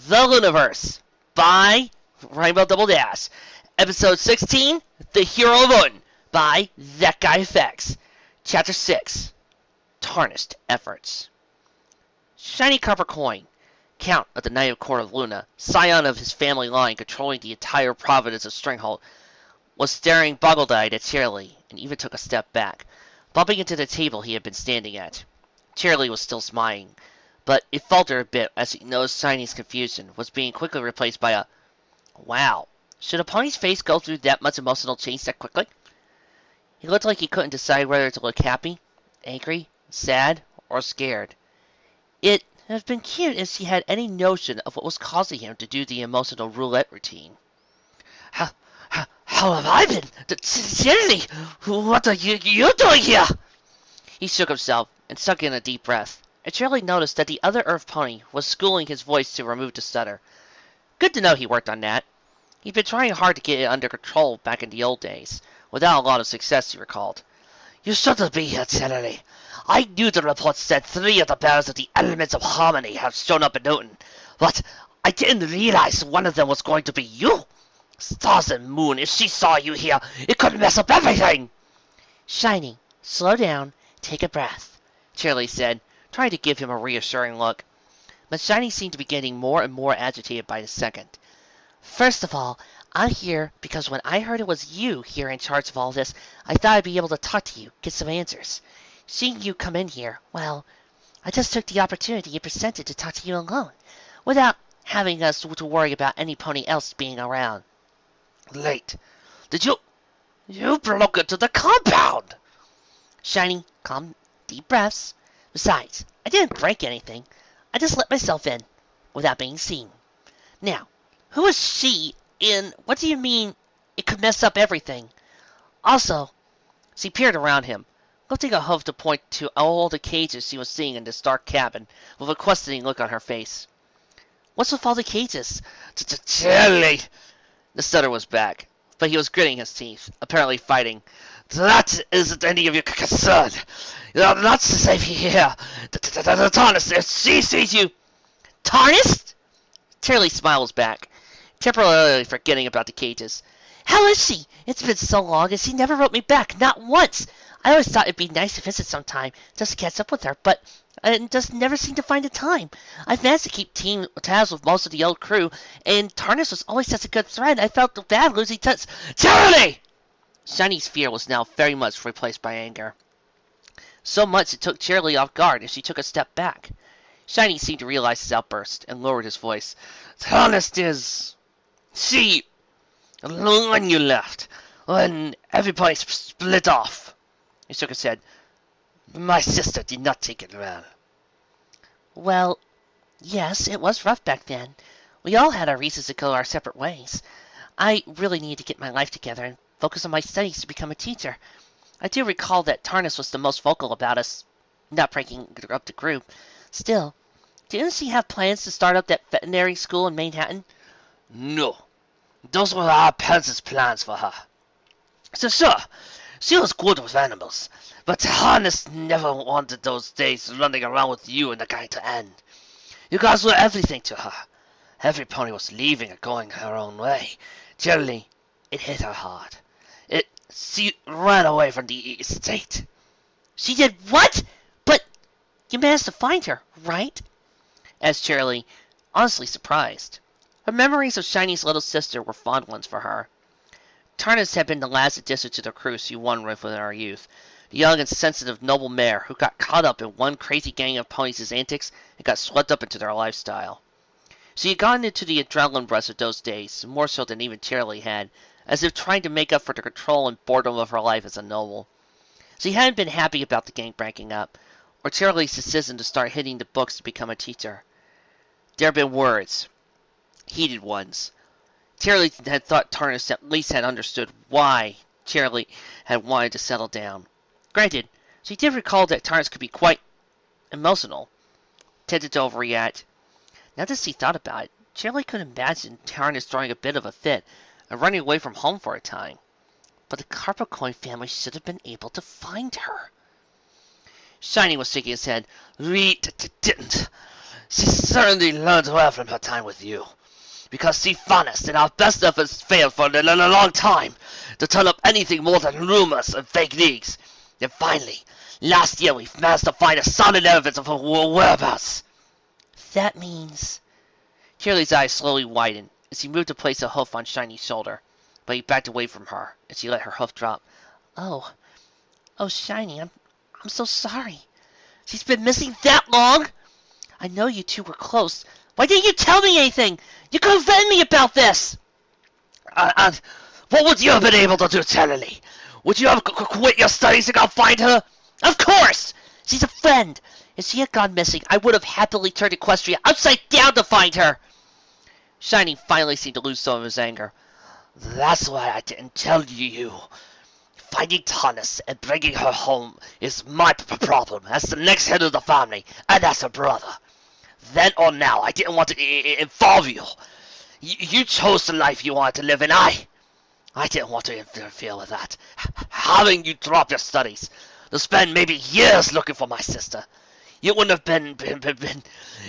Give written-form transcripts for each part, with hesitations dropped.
The Lunaverse by Rainbow Double Dash. Episode 16, The Hero of Oaton by That Guy Effects. Chapter 6, Tarnished Efforts. Shiny copper coin, Count of the Knight of Court of Luna, scion of his family line controlling the entire province of Stringhold, was staring boggle-eyed at Cheerilee, and even took a step back, bumping into the table he had been standing at. Cheerilee was still smiling, but it faltered a bit as he noticed Shiny's confusion was being quickly replaced by a, "Wow, should a pony's face go through that much emotional change that quickly?" He looked like he couldn't decide whether to look happy, angry, sad, or scared. It would have been cute if he had any notion of what was causing him to do the emotional roulette routine. How have I been? Cheerilee, what are you doing here? He shook himself and sucked in a deep breath, and Cheerilee noticed that the other Earth pony was schooling his voice to remove the stutter. Good to know he worked on that. He'd been trying hard to get it under control back in the old days, without a lot of success, he recalled. "You shouldn't be here, Cheerilee. I knew the report said 3 of the bearers of the elements of harmony have shown up in Oaton, but I didn't realize one of them was going to be you. Stars and moon, if she saw you here, it could mess up everything." "Shiny, slow down, take a breath," Cheerilee said, trying to give him a reassuring look. But Shiny seemed to be getting more and more agitated by the second. "First of all, I'm here because when I heard it was you here in charge of all this, I thought I'd be able to talk to you, get some answers. Seeing you come in here, well, I just took the opportunity it presented to talk to you alone, without having us to worry about any pony else being around." "Late. Did you broke into the compound?" "Shiny, calm, deep breaths. Besides, I didn't break anything. I just let myself in, without being seen. Now, who is she, and what do you mean it could mess up everything? Also," she peered around him, lifting a hoof to point to all the cages she was seeing in this dark cabin, with a questioning look on her face. "What's with all the cages?" "Cheerilee!" The stutter was back, but he was gritting his teeth, apparently fighting. "That isn't any of your concern. You're not safe here. The Tarnished, if she sees you—" "Tarnished?" Cheerilee smiles back, temporarily forgetting about the cages. "How is she? It's been so long, and she never wrote me back, not once. I always thought it'd be nice to visit sometime, just to catch up with her, but I just never seem to find the time. I've managed to keep tabs with most of the old crew, and Tarnished was always such a good friend. I felt bad losing touch—" "Cheerilee!" Shiny's fear was now very much replaced by anger. So much it took Cheerilee off guard as she took a step back. Shiny seemed to realize his outburst, and lowered his voice. "Tarnished is... she... when you left, when everybody split off." He shook his head. "My sister did not take it well." "Well, yes, it was rough back then. We all had our reasons to go our separate ways. I really needed to get my life together and focus on my studies to become a teacher. I do recall that Tarnished was the most vocal about us not breaking up the group. Still, didn't she have plans to start up that veterinary school in Manhattan?" "No. Those were our parents' plans for her. So sure, she was good with animals, but Tarnished never wanted those days running around with you and the guy to end. You guys were everything to her. Every pony was leaving and going her own way. Cheerilee, it hit her hard. She ran away from the estate." "She did what? But you managed to find her, right?" asked Cheerilee, honestly surprised. Her memories of Shiny's little sister were fond ones for her. Tarnished had been the last addition to the crew she won with in her youth, the young and sensitive noble mare who got caught up in one crazy gang of ponies' antics and got swept up into their lifestyle. She had gotten into the adrenaline rush of those days, more so than even Cheerilee had, as if trying to make up for the control and boredom of her life as a noble. She hadn't been happy about the gang breaking up, or Cheerilee's decision to start hitting the books to become a teacher. There had been words, heated ones. Cheerilee had thought Tarnished at least had understood why Cheerilee had wanted to settle down. Granted, she did recall that Tarnished could be quite emotional, tended to overreact. Now that she thought about it, Cheerilee could imagine Tarnished throwing a bit of a fit and running away from home for a time. But the Carpocoin family should have been able to find her. Shiny was shaking his head. "We didn't. She certainly learned well from her time with you, because she honest and our best efforts failed for a long time to turn up anything more than rumors and fake leaks. Then finally, last year we managed to find a solid evidence of her whereabouts. That means... Cheerilee's eyes slowly widened as he moved to place a hoof on Shiny's shoulder, but he backed away from her as she let her hoof drop. Oh, Shiny, I'm so sorry. She's been missing that long? I know you two were close. Why didn't you tell me anything? You could have vetted me about this. And what would you have been able to do, Cheerilee? Would you have quit your studies to go find her? Of course! She's a friend. If she had gone missing, I would have happily turned Equestria upside down to find her. Shiny finally seemed to lose some of his anger. That's why I didn't tell you. Finding Thomas and bringing her home is my problem as the next head of the family and as a brother. Then or now, I didn't want to involve you. You chose the life you wanted to live, and I didn't want to interfere with that. Having you drop your studies to spend maybe years looking for my sister, you wouldn't have been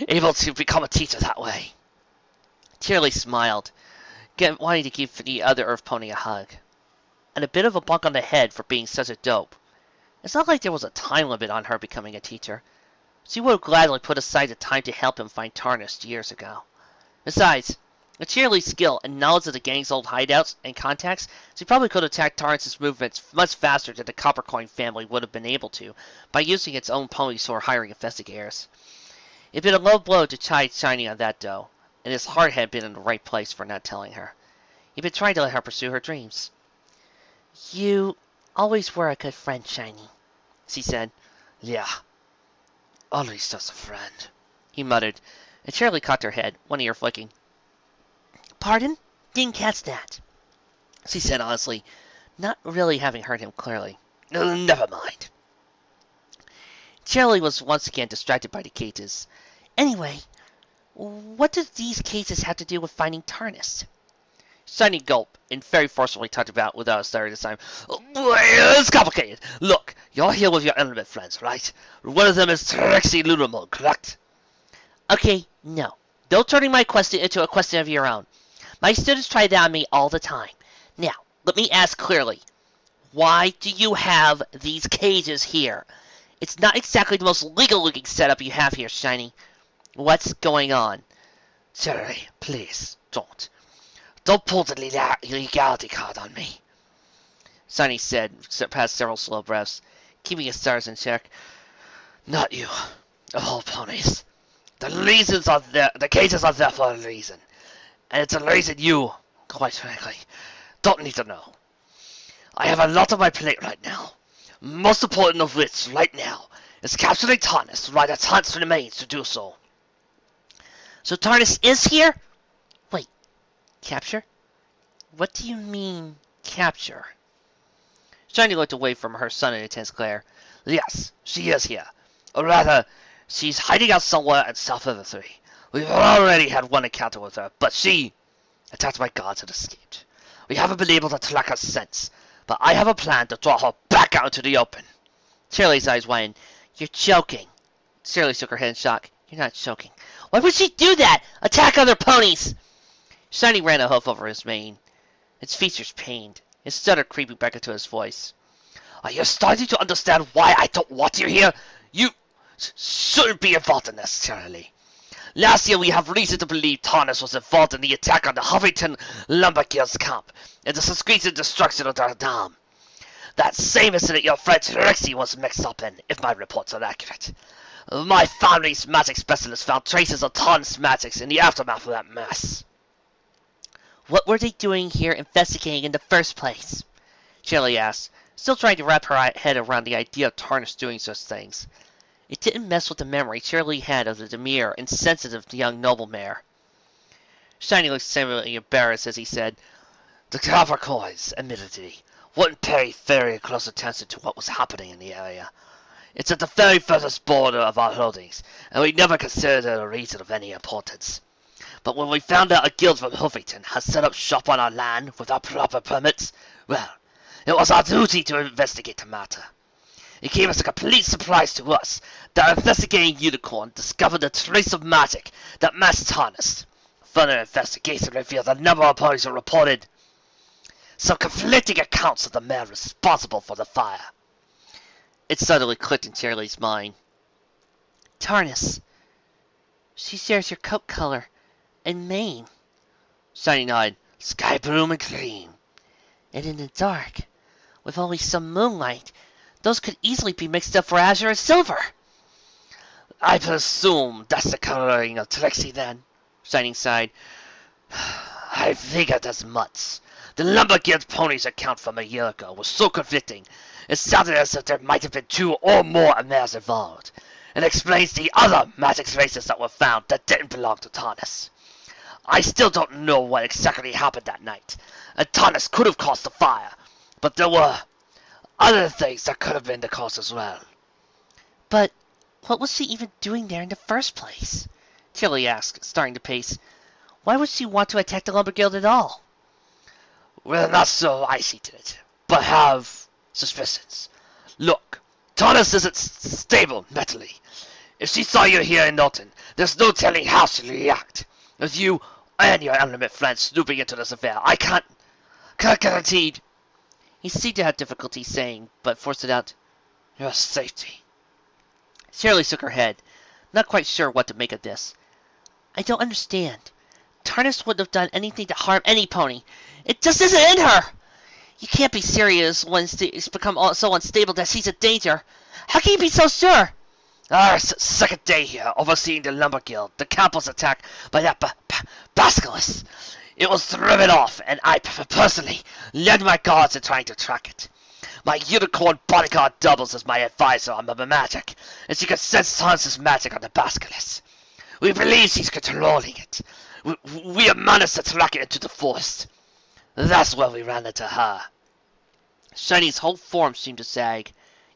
able to become a teacher that way. Cheerilee smiled, wanting to give the other Earth Pony a hug, and a bit of a bunk on the head for being such a dope. It's not like there was a time limit on her becoming a teacher. She would have gladly put aside the time to help him find Tarnished years ago. Besides, with Cheerilee's skill and knowledge of the gang's old hideouts and contacts, she probably could attack Tarnished's movements much faster than the Coppercoin family would have been able to by using its own ponies or hiring investigators. It had been a low blow to chide Shiny on that, though, and his heart had been in the right place for not telling her. He'd been trying to let her pursue her dreams. You always were a good friend, Shiny, she said. Yeah, always just a friend, he muttered, and Cheerilee cocked her head, one ear flicking. Pardon? Didn't catch that, she said honestly, not really having heard him clearly. Never mind. Cheerilee was once again distracted by the cages. Anyway, what do these cages have to do with finding Tarnished? Shiny gulped and very forcefully talked about without a stutter this time. It's complicated. Look, you're here with your element friends, right? One of them is Trixie Lulamoon, correct? Okay, no. Don't turn my question into a question of your own. My students try that on me all the time. Now, let me ask clearly. Why do you have these cages here? It's not exactly the most legal-looking setup you have here, Shiny. What's going on? Cheerilee, please, don't. Don't pull the legality card on me, Shiny said, past several slow breaths, keeping his stars in check. Not you, of all ponies. The reasons are there. The cages are there for a reason. And it's a reason you, quite frankly, don't need to know. I have a lot on my plate right now. Most important of which, right now, is capturing Tarnished while the chance remains to do so. So Tarnished is here? Wait, capture? What do you mean, capture? Shiny looked away from her son in intense glare. Yes, she is here. Or rather, she's hiding out somewhere at South of the Three. We've already had one encounter with her, but she, attacked by guards, and escaped. We haven't been able to track her since, but I have a plan to draw her back out into the open. Cheerilee's eyes widened. You're joking. Cheerilee shook her head in shock. You're not joking. Why would she do that? Attack other ponies! Shiny ran a hoof over his mane. Its features pained, his stutter creeping back into his voice. Are you starting to understand why I don't want you here? You shouldn't be involved in this, Cheerilee. Last year we have reason to believe Tarnished was involved in the attack on the Huffington Lumberguild's camp and the discreet destruction of their dam. That same incident your friend Trixie was mixed up in, if my reports are accurate. My family's magic specialist found traces of Tarnished magics in the aftermath of that mess. What were they doing here investigating in the first place? Cheerilee asked, still trying to wrap her head around the idea of Tarnished doing such things. It didn't mess with the memory Cheerilee had of the demure and sensitive young noble-mare. Shiny looked seemingly embarrassed as he said, The Coppercoins, admittedly, wouldn't pay very close attention to what was happening in the area. It's at the very furthest border of our holdings, and we never considered it a region of any importance. But when we found out a guild from Huffington had set up shop on our land without proper permits, well, it was our duty to investigate the matter. It came as a complete surprise to us that our investigating unicorn discovered a trace of magic that matched harness. Further investigation revealed a number of parties who reported some conflicting accounts of the man responsible for the fire. It suddenly clicked in Cheerilee's mind. Tarnus. She shares your coat color and mane. Shiny nodded. Sky blue and cream. And in the dark, with only some moonlight, those could easily be mixed up for azure and silver. I presume that's the coloring of Trixie then, Shining sighed. I figured as much. The Lumber Guild ponies account from a year ago was so conflicting, it sounded as if there might have been 2 or more mares involved. It explains the other magic races that were found that didn't belong to Tarnus. I still don't know what exactly happened that night, and Tarnus could have caused the fire, but there were other things that could have been the cause as well. But what was she even doing there in the first place? Cheerilee asked, starting to pace. Why would she want to attack the Lumber Guild at all? Well, not so I see to it, but have suspicions. Look, Tarnus isn't stable mentally. If she saw you here in Oaton, there's no telling how she'll react. With you and your element friends snooping into this affair, I can't guarantee. He seemed to have difficulty saying, but forced it out. Your safety. Cheerilee shook her head, not quite sure what to make of this. I don't understand. Tarnus wouldn't have done anything to harm any pony. It just isn't in her. You can't be serious when it's become so unstable that she's a danger. How can you be so sure? Our second day here, overseeing the Lumber Guild. The camp was attacked by that basilisk. It was driven off, and I personally led my guards in trying to track it. My unicorn bodyguard doubles as my advisor on the magic, and she can sense Tarnus' magic on the basilisk. We believe she's controlling it. We have managed to track it into the forest. That's where we ran into her. Shiny's whole form seemed to sag,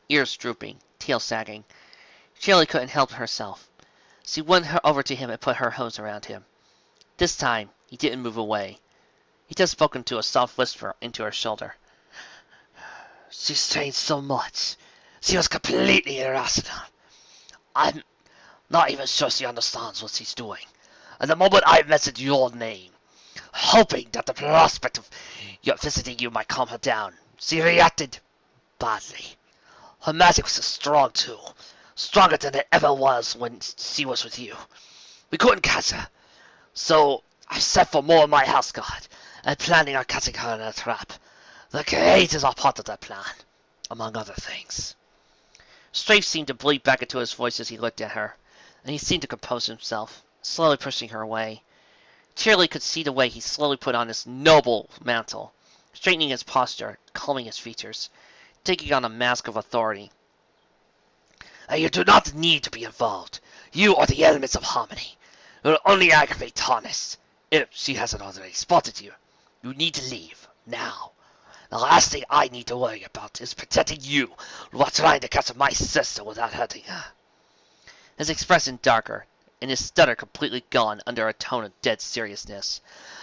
ears drooping, tail sagging. Cheerilee couldn't help herself. She went over to him and put her hose around him. This time, he didn't move away. He just spoke into a soft whisper into her shoulder. She's changed so much. She was completely irrational. I'm not even sure she understands what she's doing. And the moment I mentioned your name, hoping that the prospect of your visiting you might calm her down, she reacted badly. Her magic was strong too. Stronger than it ever was when she was with you. We couldn't catch her, so I sent for more of my house guard, and planning on catching her in a trap. The cages are part of that plan, among other things. Strafe seemed to bleed back into his voice as he looked at her, and he seemed to compose himself, slowly pushing her away. Cheerilee could see the way he slowly put on his noble mantle, straightening his posture, calming his features, taking on a mask of authority. And you do not need to be involved. You are the elements of harmony. It will only aggravate Tarnus, if she hasn't already spotted you. You need to leave, now. The last thing I need to worry about is protecting you while trying to catch my sister without hurting her. His expression darker, and his stutter completely gone under a tone of dead seriousness.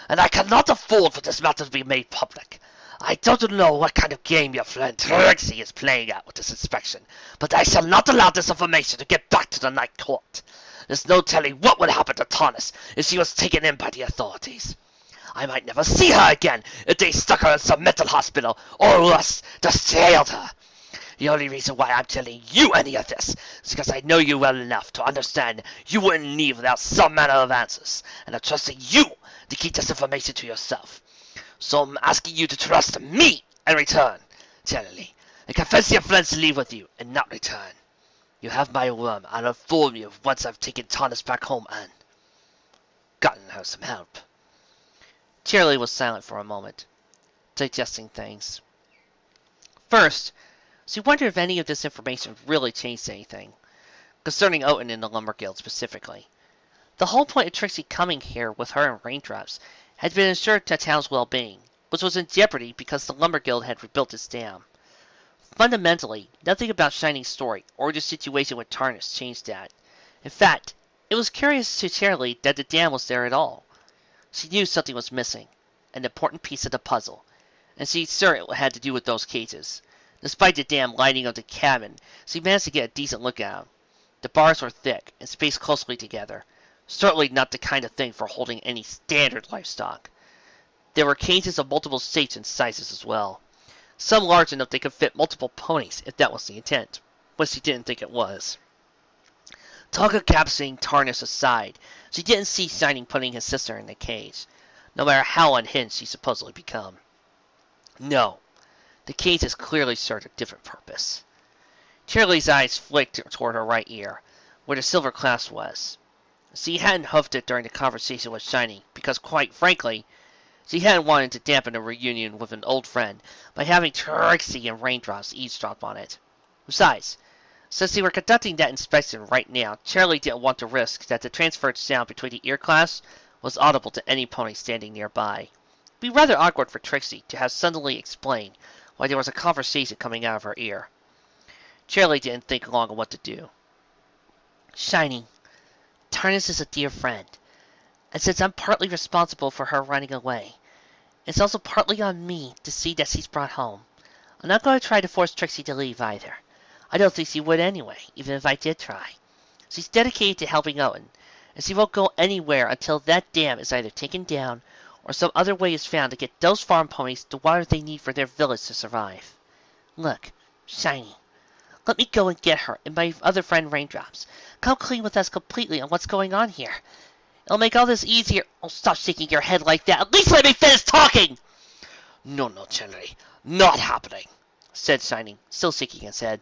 And I cannot afford for this matter to be made public. I don't know what kind of game your friend Trixie is playing at with this inspection, but I shall not allow this information to get back to the Night Court. There's no telling what would happen to Tarnus if she was taken in by the authorities. I might never see her again if they stuck her in some mental hospital, or worse, just jailed her. The only reason why I'm telling you any of this is because I know you well enough to understand you wouldn't leave without some manner of answers, and I'm trusting you to keep this information to yourself. So I'm asking you to trust me in return, Cheerilee, and confess your friends to leave with you and not return. You have my word, I'll inform you once I've taken Tarnus back home and gotten her some help. Cheerilee was silent for a moment, digesting things. First, she wondered if any of this information really changed anything, concerning Oaton and the Lumber Guild specifically. The whole point of Trixie coming here with her and Raindrops had been ensured the town's well-being, which was in jeopardy because the Lumber Guild had rebuilt its dam. Fundamentally, nothing about Shiny's story or the situation with Tarnus changed that. In fact, it was curious to Cheerilee that the dam was there at all. She knew something was missing, an important piece of the puzzle, and she's sure it had to do with those cages. Despite the damn lighting of the cabin, she managed to get a decent look at him. The bars were thick and spaced closely together. Certainly not the kind of thing for holding any standard livestock. There were cages of multiple shapes and sizes as well. Some large enough they could fit multiple ponies, if that was the intent, but she didn't think it was. Talk of capturing Tarnish aside, she didn't see Shining putting his sister in the cage, no matter how unhinged she supposedly become. No, the cages clearly served a different purpose. Cheerilee's eyes flicked toward her right ear, where the silver clasp was. She hadn't hoofed it during the conversation with Shining, because quite frankly, she hadn't wanted to dampen a reunion with an old friend by having Trixie and Raindrops eavesdrop on it. Besides, since they were conducting that inspection right now, Cheerilee didn't want to risk that the transferred sound between the ear clasps was audible to any pony standing nearby. It'd be rather awkward for Trixie to have suddenly explained why there was a conversation coming out of her ear. Cheerilee didn't think long on what to do. Shining, Tarnish is a dear friend, and since I'm partly responsible for her running away, it's also partly on me to see that she's brought home. I'm not going to try to force Trixie to leave either. I don't think she would anyway, even if I did try. She's dedicated to helping Oaton, and she won't go anywhere until that dam is either taken down or some other way is found to get those farm ponies the water they need for their village to survive. Look, Shiny, let me go and get her and my other friend Raindrops. Come clean with us completely on what's going on here. It'll make all this easier. Oh, stop shaking your head like that. At least let me finish talking! No, Cheerilee. Not happening, said Shining, still shaking his head.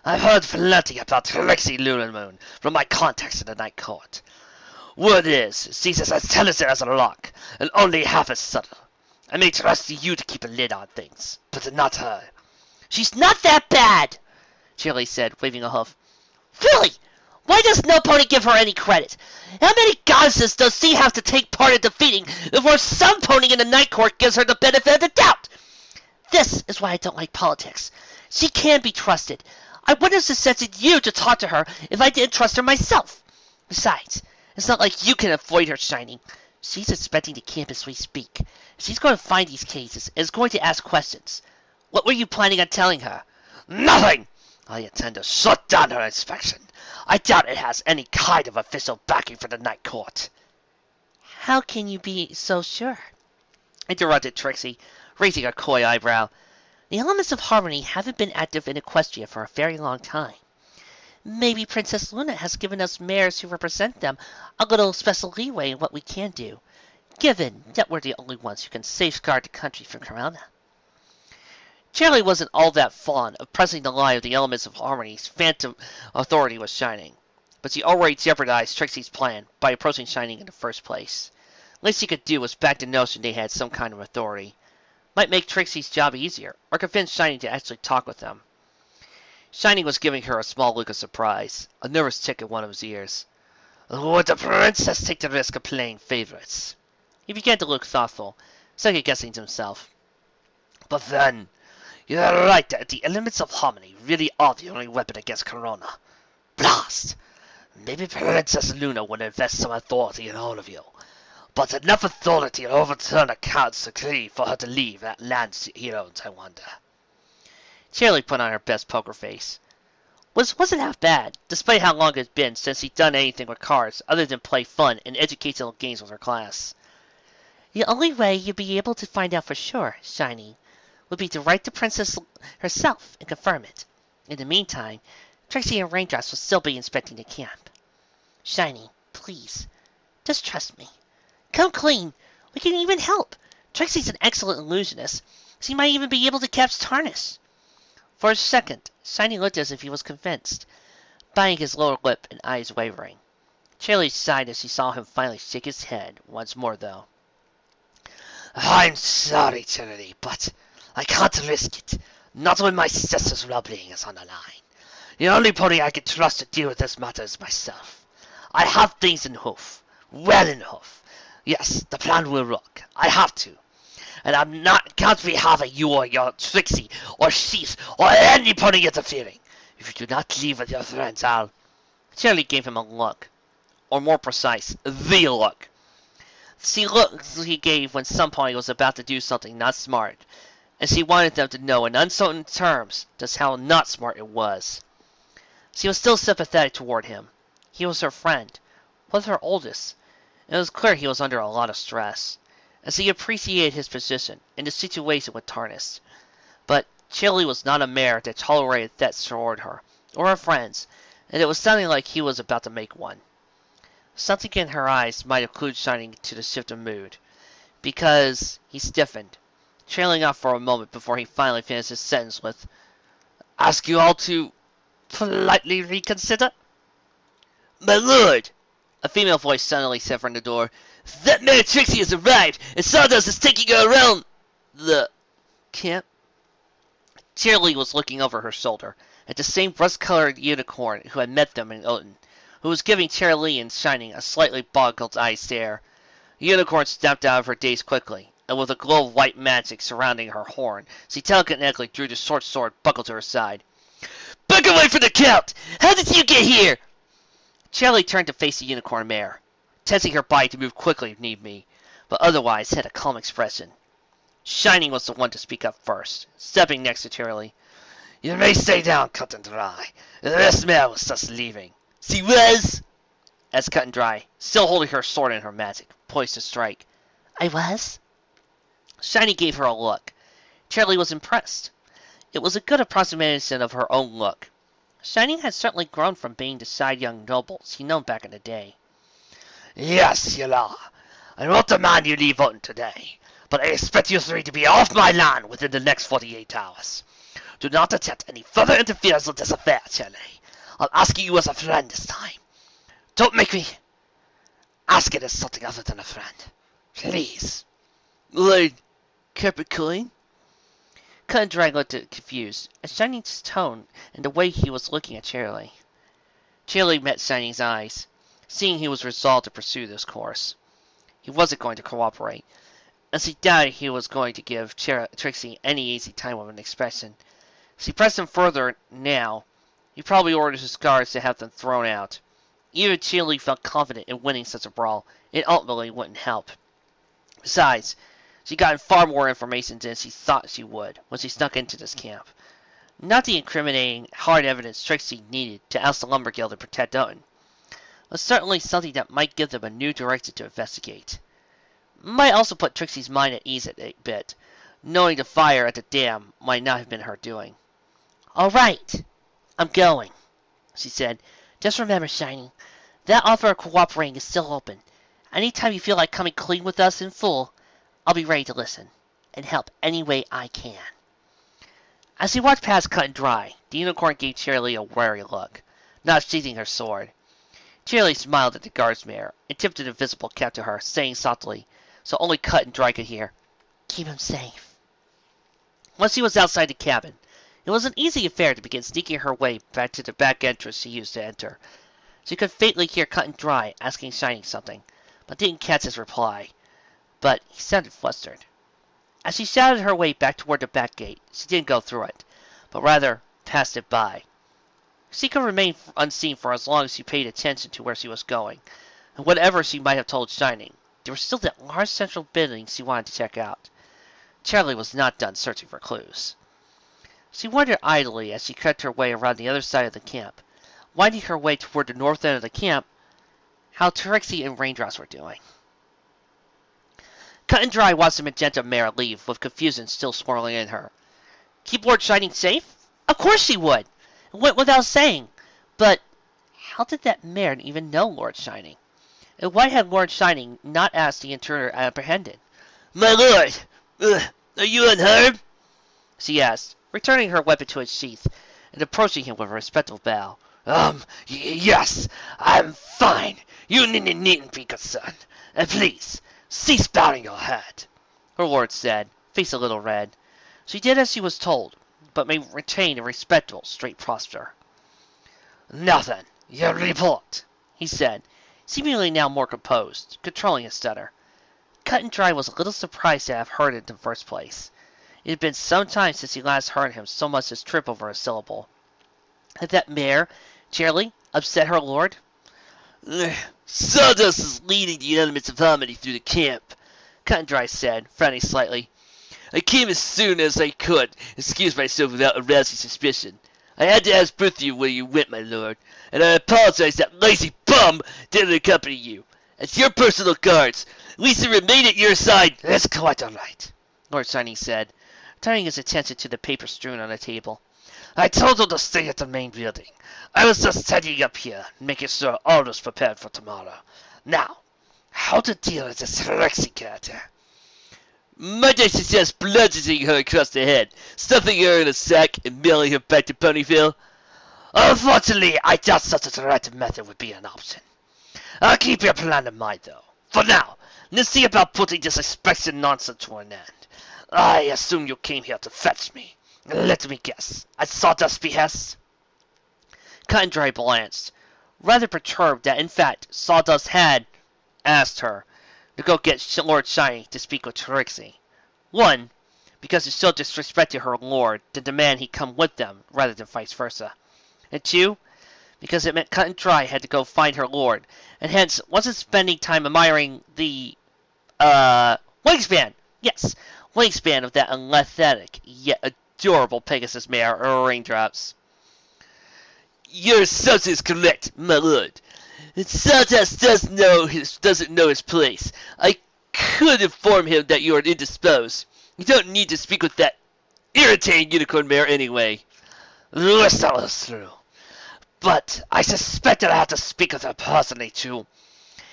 I've heard plenty about Trixie Lulamoon from my contacts in the Night Court. Word is, she's as intelligent as a lark, and only half as subtle. I may trust you to keep a lid on things, but not her. She's not that bad, Cheerilee said, waving a hoof. Really? Why does no pony give her any credit? How many goddesses does she have to take part in defeating before some pony in the Night Court gives her the benefit of the doubt? This is why I don't like politics. She can be trusted. I wouldn't have suggested you to talk to her if I didn't trust her myself. Besides, it's not like you can avoid her, Shining. She's inspecting the camp as we speak. She's going to find these cases and is going to ask questions. What were you planning on telling her? Nothing! I intend to shut down her inspection. I doubt it has any kind of official backing from the Night Court. How can you be so sure? Interrupted Trixie, raising a coy eyebrow. The elements of harmony haven't been active in Equestria for a very long time. Maybe Princess Luna has given us mayors who represent them a little special leeway in what we can do, given that we're the only ones who can safeguard the country from Corona. Cheerilee wasn't all that fond of pressing the line of the elements of harmony's phantom authority with Shining, but she already jeopardized Trixie's plan by approaching Shining in the first place. Least she could do was back the notion they had some kind of authority. Might make Trixie's job easier, or convince Shining to actually talk with them. Shining was giving her a small look of surprise, a nervous tick in one of his ears. Would the princess take the risk of playing favorites? He began to look thoughtful, second-guessing himself. But then, you're right that the elements of harmony really are the only weapon against Corona. Blast! Maybe Princess Luna would invest some authority in all of you, but enough authority to overturn a count's decree for her to leave that land she owns, I wonder. Cheerilee put on her best poker face. Wasn't half bad, despite how long it had been since she'd done anything with cards other than play fun and educational games with her class. The only way you'd be able to find out for sure, Shiny, would be to write to Princess herself and confirm it. In the meantime, Trixie and Raindrops will still be inspecting the camp. Shiny, please, just trust me. Come clean. We can even help. Trixie's an excellent illusionist. She might even be able to catch Tarnish. For a second, Shiny looked as if he was convinced, biting his lower lip and eyes wavering. Cheerilee sighed as she saw him finally shake his head once more, though. I'm sorry, Cheerilee, but I can't risk it. Not when my sister's well-being is on the line. The only pony I can trust to deal with this matter is myself. I have things in hoof. Well in hoof. Yes, the plan will work. I have to. And I'm not can't be having you or your Trixie or Sheath or any pony interfering. If you do not leave with your friends, I'll... Cheerilee gave him a look. Or more precise, the look. The look he gave when some pony was about to do something not smart, and she wanted them to know in uncertain terms just how not smart it was. She was still sympathetic toward him. He was her friend, was her oldest, and it was clear he was under a lot of stress, as he appreciated his position and the situation with Tarnis. But Cheerilee was not a mare that tolerated threats toward her, or her friends, and it was sounding like he was about to make one. Something in her eyes might have clued Shining to the shift of mood, because he stiffened, trailing off for a moment before he finally finished his sentence with, "Ask you all to politely reconsider?" "My lord," a female voice suddenly said from the door, "that mare Trixie has arrived, and Sawdust is taking her around the camp." Cheerilee was looking over her shoulder at the same rust-colored unicorn who had met them in Oaton, who was giving Cheerilee and Shining a slightly boggled-eyed stare. The unicorn snapped out of her daze quickly, and with a glow of white magic surrounding her horn, she telekinetically drew the short sword buckled to her side. "Back away from the count! How did you get here?" Cheerilee turned to face the unicorn mare, tensing her body to move quickly if need be, but otherwise had a calm expression. Shining was the one to speak up first, stepping next to Cheerilee. "You may stay down, Cut and Dry. The rest mare was just leaving." "She was?" asked Cut and Dry, still holding her sword in her magic, poised to strike. "I was?" Shiny gave her a look. Cheerilee was impressed. It was a good approximation of her own look. Shining had certainly grown from being the shy young noble she'd known back in the day. "Yes, you are. I won't demand you leave Oaton today, but I expect you three to be off my land within the next 48 hours. Do not attempt any further interference with this affair, Cheerilee. I'm asking you as a friend this time. Don't make me ask it as something other than a friend. Please." "Lord Capricorn?" Cut and Dry looked confused at Shining's tone and the way he was looking at Cheerilee. Cheerilee met Shining's eyes, seeing he was resolved to pursue this course. He wasn't going to cooperate, and she doubted he was going to give Trixie any easy time of an expression. She pressed him further now. He probably ordered his guards to have them thrown out. Even Cheerilee felt confident in winning such a brawl. It ultimately wouldn't help. Besides, she'd gotten far more information than she thought she would when she snuck into this camp. Not the incriminating, hard evidence Trixie needed to oust the Lumber Guild and protect Oaton, but certainly something that might give them a new direction to investigate. Might also put Trixie's mind at ease a bit, knowing the fire at the dam might not have been her doing. "All right, I'm going," she said. "Just remember, Shining, that offer of cooperating is still open. Anytime you feel like coming clean with us in full, I'll be ready to listen and help any way I can." As he walked past Cut and Dry, the unicorn gave Cheerilee a wary look, not sheathing her sword. Cheerilee smiled at the guard's mare and tipped an invisible cap to her, saying softly, so only Cut and Dry could hear, "Keep him safe." Once she was outside the cabin, it was an easy affair to begin sneaking her way back to the back entrance she used to enter. She could faintly hear Cut and Dry asking Shining something, but didn't catch his reply. But he sounded flustered. As she shouted her way back toward the back gate, she didn't go through it, but rather passed it by. She could remain unseen for as long as she paid attention to where she was going, and whatever she might have told Shining, there was still that large central building she wanted to check out. Cheerilee was not done searching for clues. She wondered idly as she crept her way around the other side of the camp, winding her way toward the north end of the camp, how Trixie and Raindrops were doing. Cut and Dry watched the magenta mare leave, with confusion still swirling in her. Keep Lord Shining safe? Of course she would! It went without saying. But how did that mare even know Lord Shining? And why had Lord Shining not asked the intruder apprehended? "My lord, are you unharmed?" she asked, returning her weapon to its sheath, and approaching him with a respectful bow. Yes, I'm fine. You needn't be concerned. And please, cease bowing your head," her lord said, face a little red. She did as she was told, but retained a respectful, straight posture. "Now then, your report," he said, seemingly now more composed, controlling his stutter. Cut and Dry was a little surprised to have heard it in the first place. It had been some time since he last heard him so much as trip over a syllable. Had that mare, Cheerilee, upset her lord? "Sawdust is leading the elements of harmony through the camp," Cut and Dry said, frowning slightly. I came as soon as I could, excused myself without arousing suspicion. I had to ask both of you where you went, my lord, and I apologize that lazy bum didn't accompany you. As your personal guards, we shall remain at your side. That's quite all right, Lord Shining said, turning his attention to the paper strewn on the table. I told them to stay at the main building. I was just tidying up here, making sure all was prepared for tomorrow. Now, how to deal with this Trixie character? Might I suggest bludgeoning her across the head, stuffing her in a sack, and mailing her back to Ponyville? Unfortunately, I doubt such a direct method would be an option. I'll keep your plan in mind, though. For now, let's see about putting this expected nonsense to an end. I assume you came here to fetch me. Let me guess. At Sawdust's behest? Cut and Dry glanced, rather perturbed that, in fact, Sawdust had asked her to go get Lord Shiny to speak with Trixie. One, because it so disrespected her lord to demand he come with them rather than vice versa. And two, because it meant Cut and Dry had to go find her lord, and hence wasn't spending time admiring the, wingspan! Yes, wingspan of that unathletic, yet adorable Pegasus mare, Raindrops. Your assumption is correct, my lord. Sawdust doesn't know his place. I could inform him that you are indisposed. You don't need to speak with that irritating unicorn mare anyway. That was true. But I suspect that I have to speak with her personally too,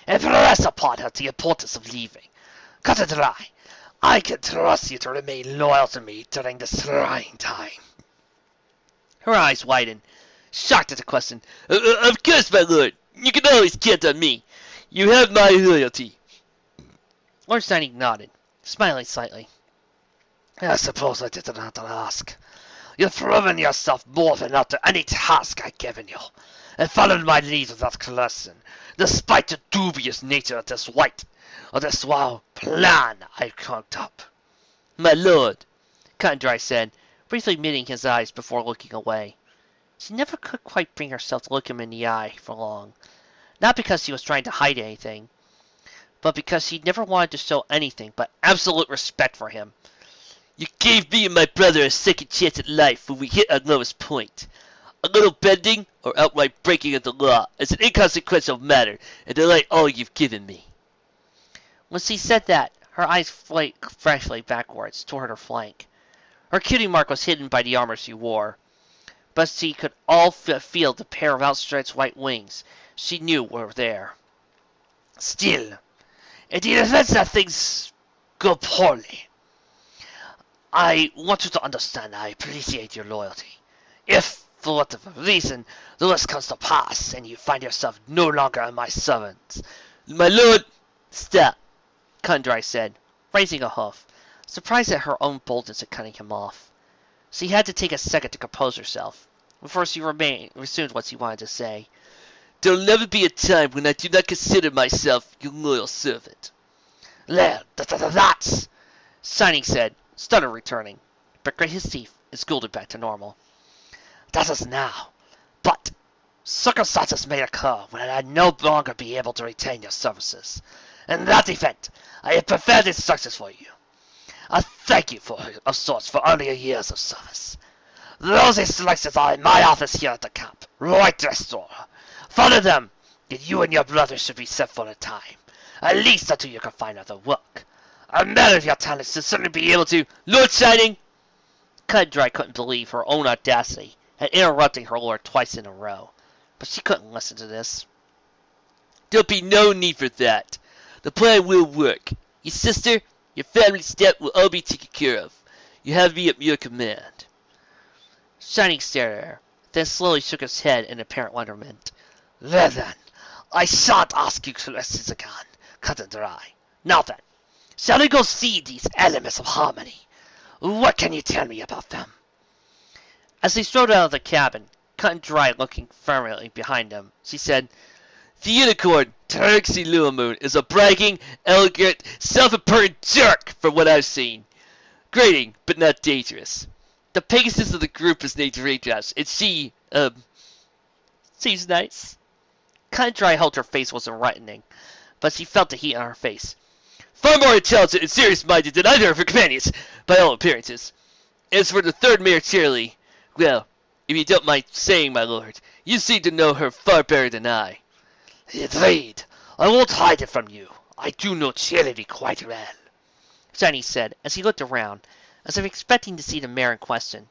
and press upon her the importance of leaving. Cut and Dry, I can trust you to remain loyal to me during this trying time. Her eyes widened, shocked at the question. Of course, my lord. You can always count on me. You have my loyalty. Lord Shining nodded, smiling slightly. I suppose I didn't have to ask. You've proven yourself more than up to any task I've given you, and followed my lead without question, despite the dubious nature of this plan I've cooked up. My lord, Cut and Dry said, briefly meeting his eyes before looking away. She never could quite bring herself to look him in the eye for long. Not because she was trying to hide anything, but because she never wanted to show anything but absolute respect for him. You gave me and my brother a second chance at life when we hit our lowest point. A little bending or outright breaking of the law is an inconsequential matter, and I like all you've given me. When she said that, her eyes flaked freshly backwards toward her flank. Her cutie mark was hidden by the armor she wore, but she could all feel the pair of outstretched white wings she knew were there. Still, in the event that things go poorly, I want you to understand I appreciate your loyalty. If, for whatever reason, the worst comes to pass and you find yourself no longer in my servants, my lord, stop, Cut and Dry said, raising a hoof, surprised at her own boldness at cutting him off. She had to take a second to compose herself, before she resumed what she wanted to say. There'll never be a time when I do not consider myself your loyal servant. That's... Shining said, stutter returning, but grit his teeth and scolded back to normal. That is now, but circumstances may occur when I no longer be able to retain your services. In that event, I have prepared instructions for you. A thank you of sorts for earlier years of service. Those instructions are in my office here at the camp, right next door. Follow them, and you and your brother should be set for a time, at least until you can find other work. A man of your talents should certainly be able to... Lord Shining! Cut and Dry couldn't believe her own audacity at interrupting her lord twice in a row, but she couldn't listen to this. There'll be no need for that. The plan will work. Your sister, your family step will all be taken care of. You have me at your command. Shining stared at her, then slowly shook his head in apparent wonderment. Well then, I shan't ask you questions again, Cut and Dry. Now then, shall we go see these elements of harmony? What can you tell me about them? As they strode out of the cabin, Cut and Dry looking firmly behind them, she said, The unicorn, Trixie Lulamoon, is a bragging, elegant, self-important jerk from what I've seen. Grating, but not dangerous. The Pegasus of the group is named Raindrops, and she, seems nice. Cut and Dry hoped her face wasn't reddening, but she felt the heat on her face. Far more intelligent and serious-minded than either of her companions, by all appearances. As for the third Mayor Cheerilee, well, if you don't mind saying, my lord, you seem to know her far better than I. Indeed, I won't hide it from you. I do know Cheerilee quite well, Shiny said as he looked around, as if expecting to see the mayor in question.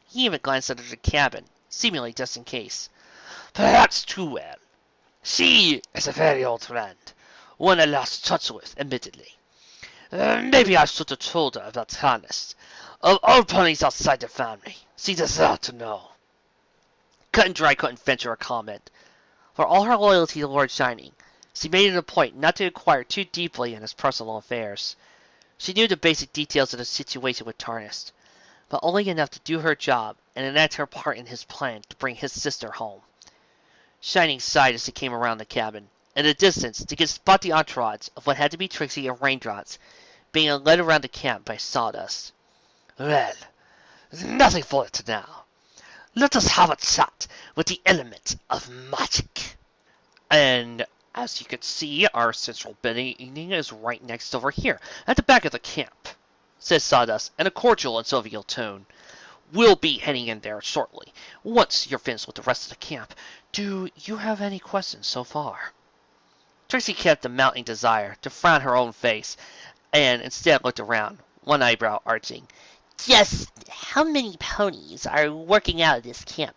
He even glanced under the cabin, seemingly just in case. Perhaps too well. She is a very old friend, one I lost touch with, admittedly. Maybe I should have told her about Harness. Of all ponies outside the family, she deserved to know. Cut and Dry couldn't venture a comment. For all her loyalty to Lord Shining, she made it a point not to inquire too deeply in his personal affairs. She knew the basic details of the situation with Tarnist, but only enough to do her job and enact her part in his plan to bring his sister home. Shining sighed as he came around the cabin. In the distance, they could spot the entourage of what had to be Trixie and Raindrops being led around the camp by Sawdust. Well, nothing for it now. Let us have a chat with the element of magic. And as you can see, our central meeting is right next over here, at the back of the camp, says Sawdust in a cordial and jovial tone. We'll be heading in there shortly, once you're finished with the rest of the camp. Do you have any questions so far? Trixie kept a mounting desire to frown her own face, and instead looked around, one eyebrow arching. Just how many ponies are working out of this camp?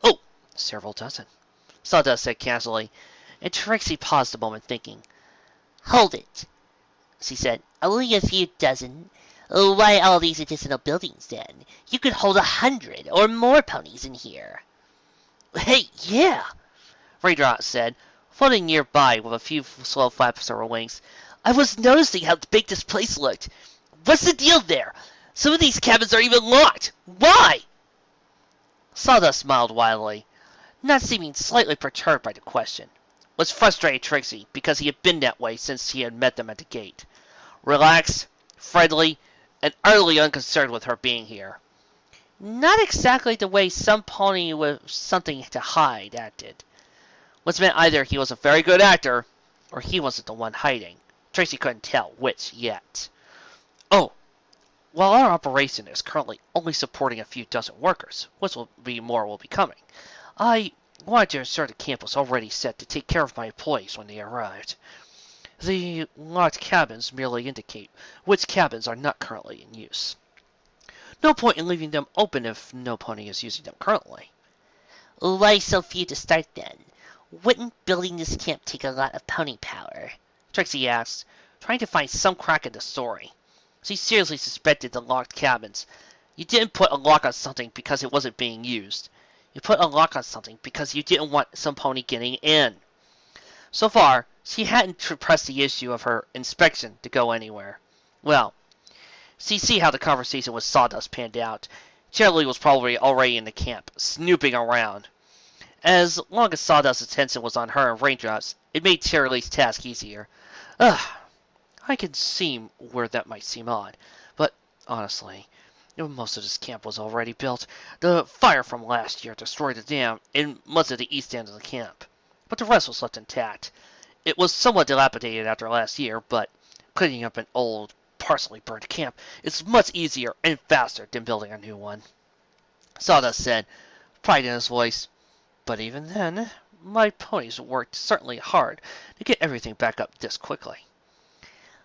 Oh, several dozen, Sawdust said casually, and Trixie paused a moment thinking. Hold it, she said. Only a few dozen? Why all these additional buildings, then? You could hold 100 or more ponies in here. Hey, yeah, Raindrops said, floating nearby with a few slow flaps of her wings. I was noticing how big this place looked. What's the deal there? Some of these cabins are even locked. Why? Sawdust smiled wildly, not seeming slightly perturbed by the question, which frustrated Trixie because he had been that way since he had met them at the gate. Relaxed, friendly, and utterly unconcerned with her being here. Not exactly the way some pony with something to hide acted. Which meant either he was a very good actor, or he wasn't the one hiding. Trixie couldn't tell which yet. Oh, while our operation is currently only supporting a few dozen workers, which will be more will be coming, I wanted to ensure the camp was already set to take care of my employees when they arrived. The locked cabins merely indicate which cabins are not currently in use. No point in leaving them open if no pony is using them currently. Why so few to start, then? Wouldn't building this camp take a lot of pony power? Trixie asked, trying to find some crack in the story. She seriously suspected the locked cabins. You didn't put a lock on something because it wasn't being used. You put a lock on something because you didn't want some pony getting in. So far, she hadn't pressed the issue of her inspection to go anywhere. Well, see how the conversation with Sawdust panned out. Cheerilee was probably already in the camp, snooping around. As long as Sawdust's attention was on her and Raindrops, it made Cheerilee's task easier. I can see where that might seem odd, but honestly, most of this camp was already built. The fire from last year destroyed the dam in much of the east end of the camp, but the rest was left intact. It was somewhat dilapidated after last year, but cleaning up an old, partially burned camp is much easier and faster than building a new one. Sawdust said, pride in his voice. But even then, my ponies worked certainly hard to get everything back up this quickly.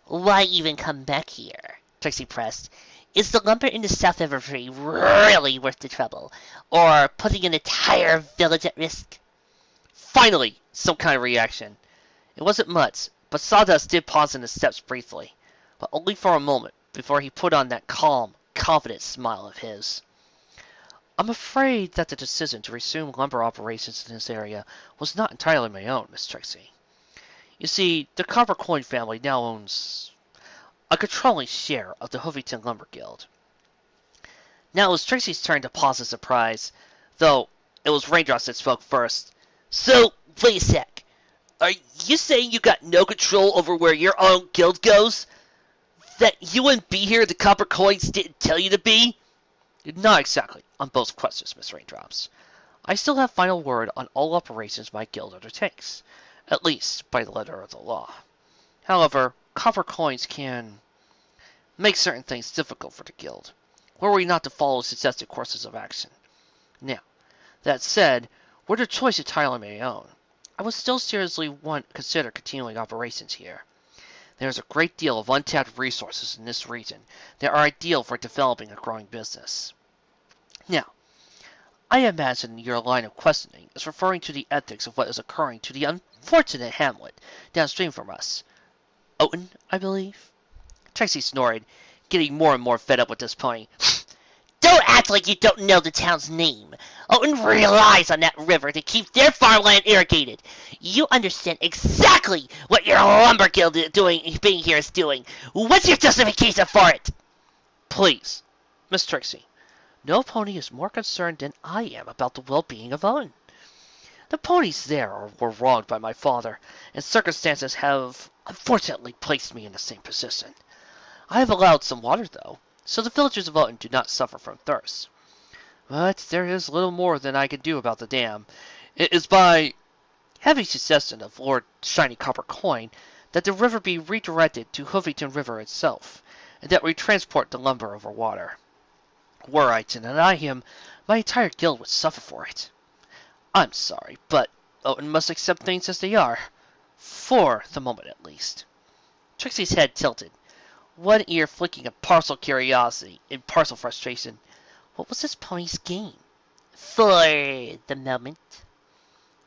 Why even come back here? Trixie pressed. Is the lumber in the South Everfree really worth the trouble, or putting an entire village at risk? Finally, some kind of reaction. It wasn't much, but Sawdust did pause in his steps briefly, but only for a moment before he put on that calm, confident smile of his. I'm afraid that the decision to resume lumber operations in this area was not entirely my own, Miss Trixie. You see, the Copper Coin family now owns a controlling share of the Hoofington Lumber Guild. Now it was Trixie's turn to pause in surprise, though it was Raindrops that spoke first. So, wait a sec. Are you saying you got no control over where your own guild goes? That you wouldn't be here if the Copper Coins didn't tell you to be? Not exactly, on both questions, Miss Raindrops. I still have final word on all operations my guild undertakes, at least by the letter of the law. However, copper coins can makes certain things difficult for the guild, were we not to follow suggested courses of action. Now, that said, were the choice entirely my own, I would still seriously consider continuing operations here. There is a great deal of untapped resources in this region that are ideal for developing a growing business. Now, I imagine your line of questioning is referring to the ethics of what is occurring to the unfortunate hamlet downstream from us. Oaton, I believe? Trixie snorted, getting more and more fed up with this pony. Don't act like you don't know the town's name. Oaton relies on that river to keep their farmland irrigated. You understand exactly what your lumber guild being here is doing. What's your justification for it? Please, Miss Trixie, no pony is more concerned than I am about the well-being of Owen. The ponies there were wronged by my father, and circumstances have unfortunately placed me in the same position. I have allowed some water, though, so the villagers of Owen do not suffer from thirst. But there is little more than I can do about the dam. It is by heavy suggestion of Lord Shiny Copper Coin that the river be redirected to Hoofington River itself, and that we transport the lumber over water. Were I to deny him, my entire guild would suffer for it. I'm sorry, but Oaton must accept things as they are. For the moment, at least. Trixie's head tilted, one ear flicking a partial curiosity and partial frustration. What was this pony's game? For the moment.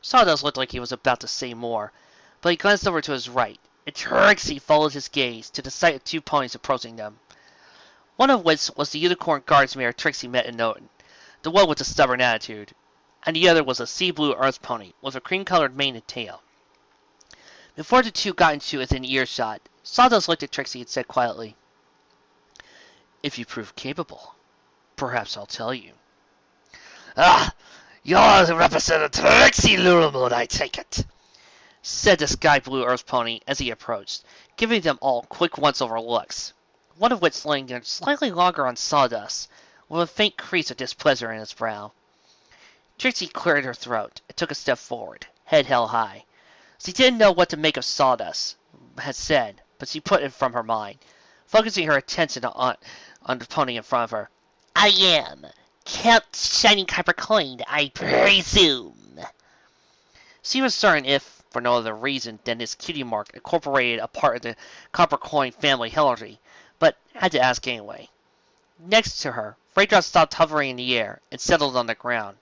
Sawdust looked like he was about to say more, but he glanced over to his right, and Trixie followed his gaze to the sight of two ponies approaching them. One of which was the unicorn guards mare Trixie met in Oaton, the one with the stubborn attitude, and the other was a sea blue earth pony with a cream-colored mane and tail. Before the two got into within earshot, Sawdust looked at Trixie and said quietly, "If you prove capable, perhaps I'll tell you." "Ah, you're the representative Trixie Lulamoon, I take it," said the sky blue earth pony as he approached, giving them all quick once-over looks, one of which lingered slightly longer on Sawdust, with a faint crease of displeasure in his brow. Trixie cleared her throat and took a step forward, head held high. She didn't know what to make of Sawdust had said, but she put it from her mind, focusing her attention on the pony in front of her. I am Count Shining Copper Coin, I presume. She was certain if, for no other reason than his cutie mark incorporated a part of the Copper Coin family heritage, but had to ask anyway. Next to her, Raindrops stopped hovering in the air and settled on the ground,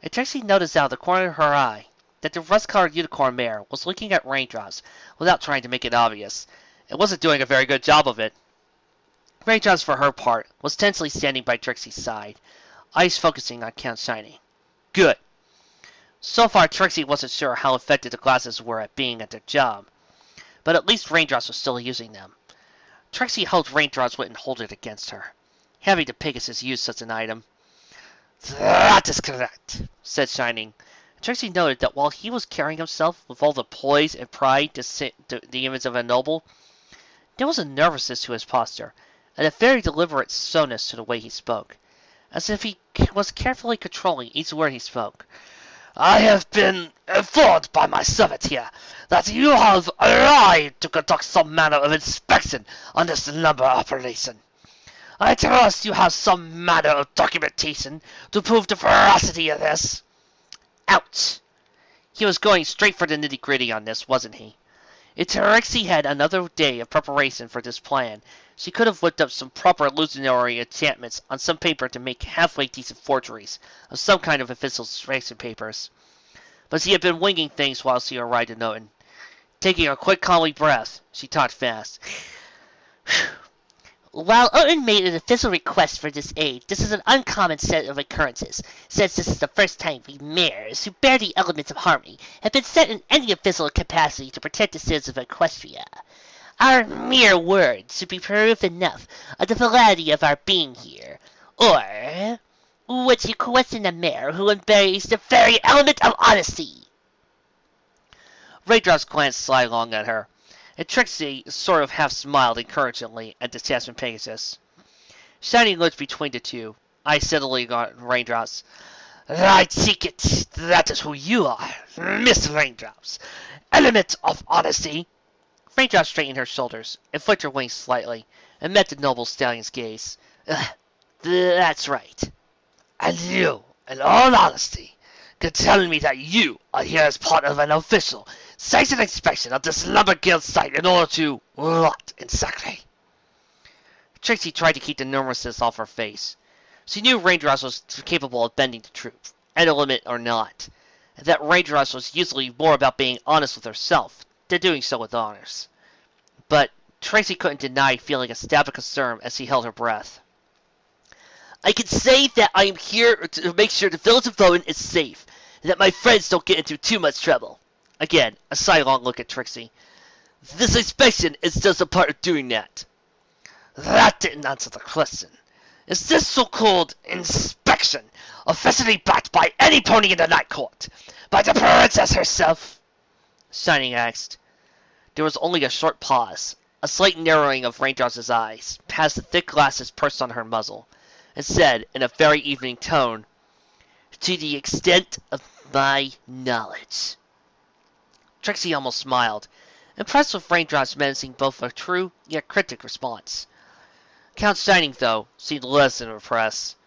and Trixie noticed out of the corner of her eye that the rust-colored unicorn mare was looking at Raindrops without trying to make it obvious. It wasn't doing a very good job of it. Raindrops, for her part, was tensely standing by Trixie's side, eyes focusing on Count Shiny. Good. So far, Trixie wasn't sure how effective the glasses were at being at their job, but at least Raindrops was still using them. Trixie hoped Raindrops wouldn't hold it against her, having the Pegasus use such an item. "That is correct," said Shining. Trixie noted that while he was carrying himself with all the poise and pride the image of a noble, there was a nervousness to his posture, and a very deliberate slowness to the way he spoke, as if he was carefully controlling each word he spoke. "I have been informed by my servant here that you have arrived to conduct some manner of inspection on this lumber operation. I trust you have some manner of documentation to prove the veracity of this." Ouch! He was going straight for the nitty-gritty on this, wasn't he? If Trixie had another day of preparation for this plan, she could have whipped up some proper illusionary enchantments on some paper to make halfway decent forgeries of some kind of official tracing papers. But she had been winging things while she arrived in Oaton. Taking a quick, calmly breath, she talked fast. While Oaton made an official request for this aid, this is an uncommon set of occurrences, since this is the first time we mares, who bear the elements of harmony, have been sent in any official capacity to protect the citizens of Equestria. Our mere words should be proof enough of the validity of our being here. Or would you question a mayor who embodies the very element of honesty? Raindrops glanced sidelong at her, and Trixie sort of half smiled encouragingly at the Jasmine Pegasus. Shining looked between the two, eyes steadily on Raindrops. "I take it that is who you are, Miss Raindrops. Element of honesty." Raindrop straightened her shoulders and flicked her wings slightly and met the noble stallion's gaze. That's right. And you, in all honesty, can tell me that you are here as part of an official site inspection of this lumber guild site in order to what exactly? Trixie tried to keep the nervousness off her face. She knew Raindrops was capable of bending the truth, at a limit or not, and that Raindrops was usually more about being honest with herself than doing so with honors. But Trixie couldn't deny feeling a stab of concern as she held her breath. I can say that I am here to make sure the village of Oaton is safe, and that my friends don't get into too much trouble. Again, a sidelong look at Trixie. This inspection is just a part of doing that. That didn't answer the question. Is this so-called inspection officially backed by any pony in the Night Court? By the princess herself? Shining asked. There was only a short pause, a slight narrowing of Raindrop's eyes, past the thick glasses perched on her muzzle, and said, in a very evening tone, To the extent of my knowledge. Trixie almost smiled, impressed with Raindrop's menacing both a true yet cryptic response. Count Shining, though, seemed less than impressed.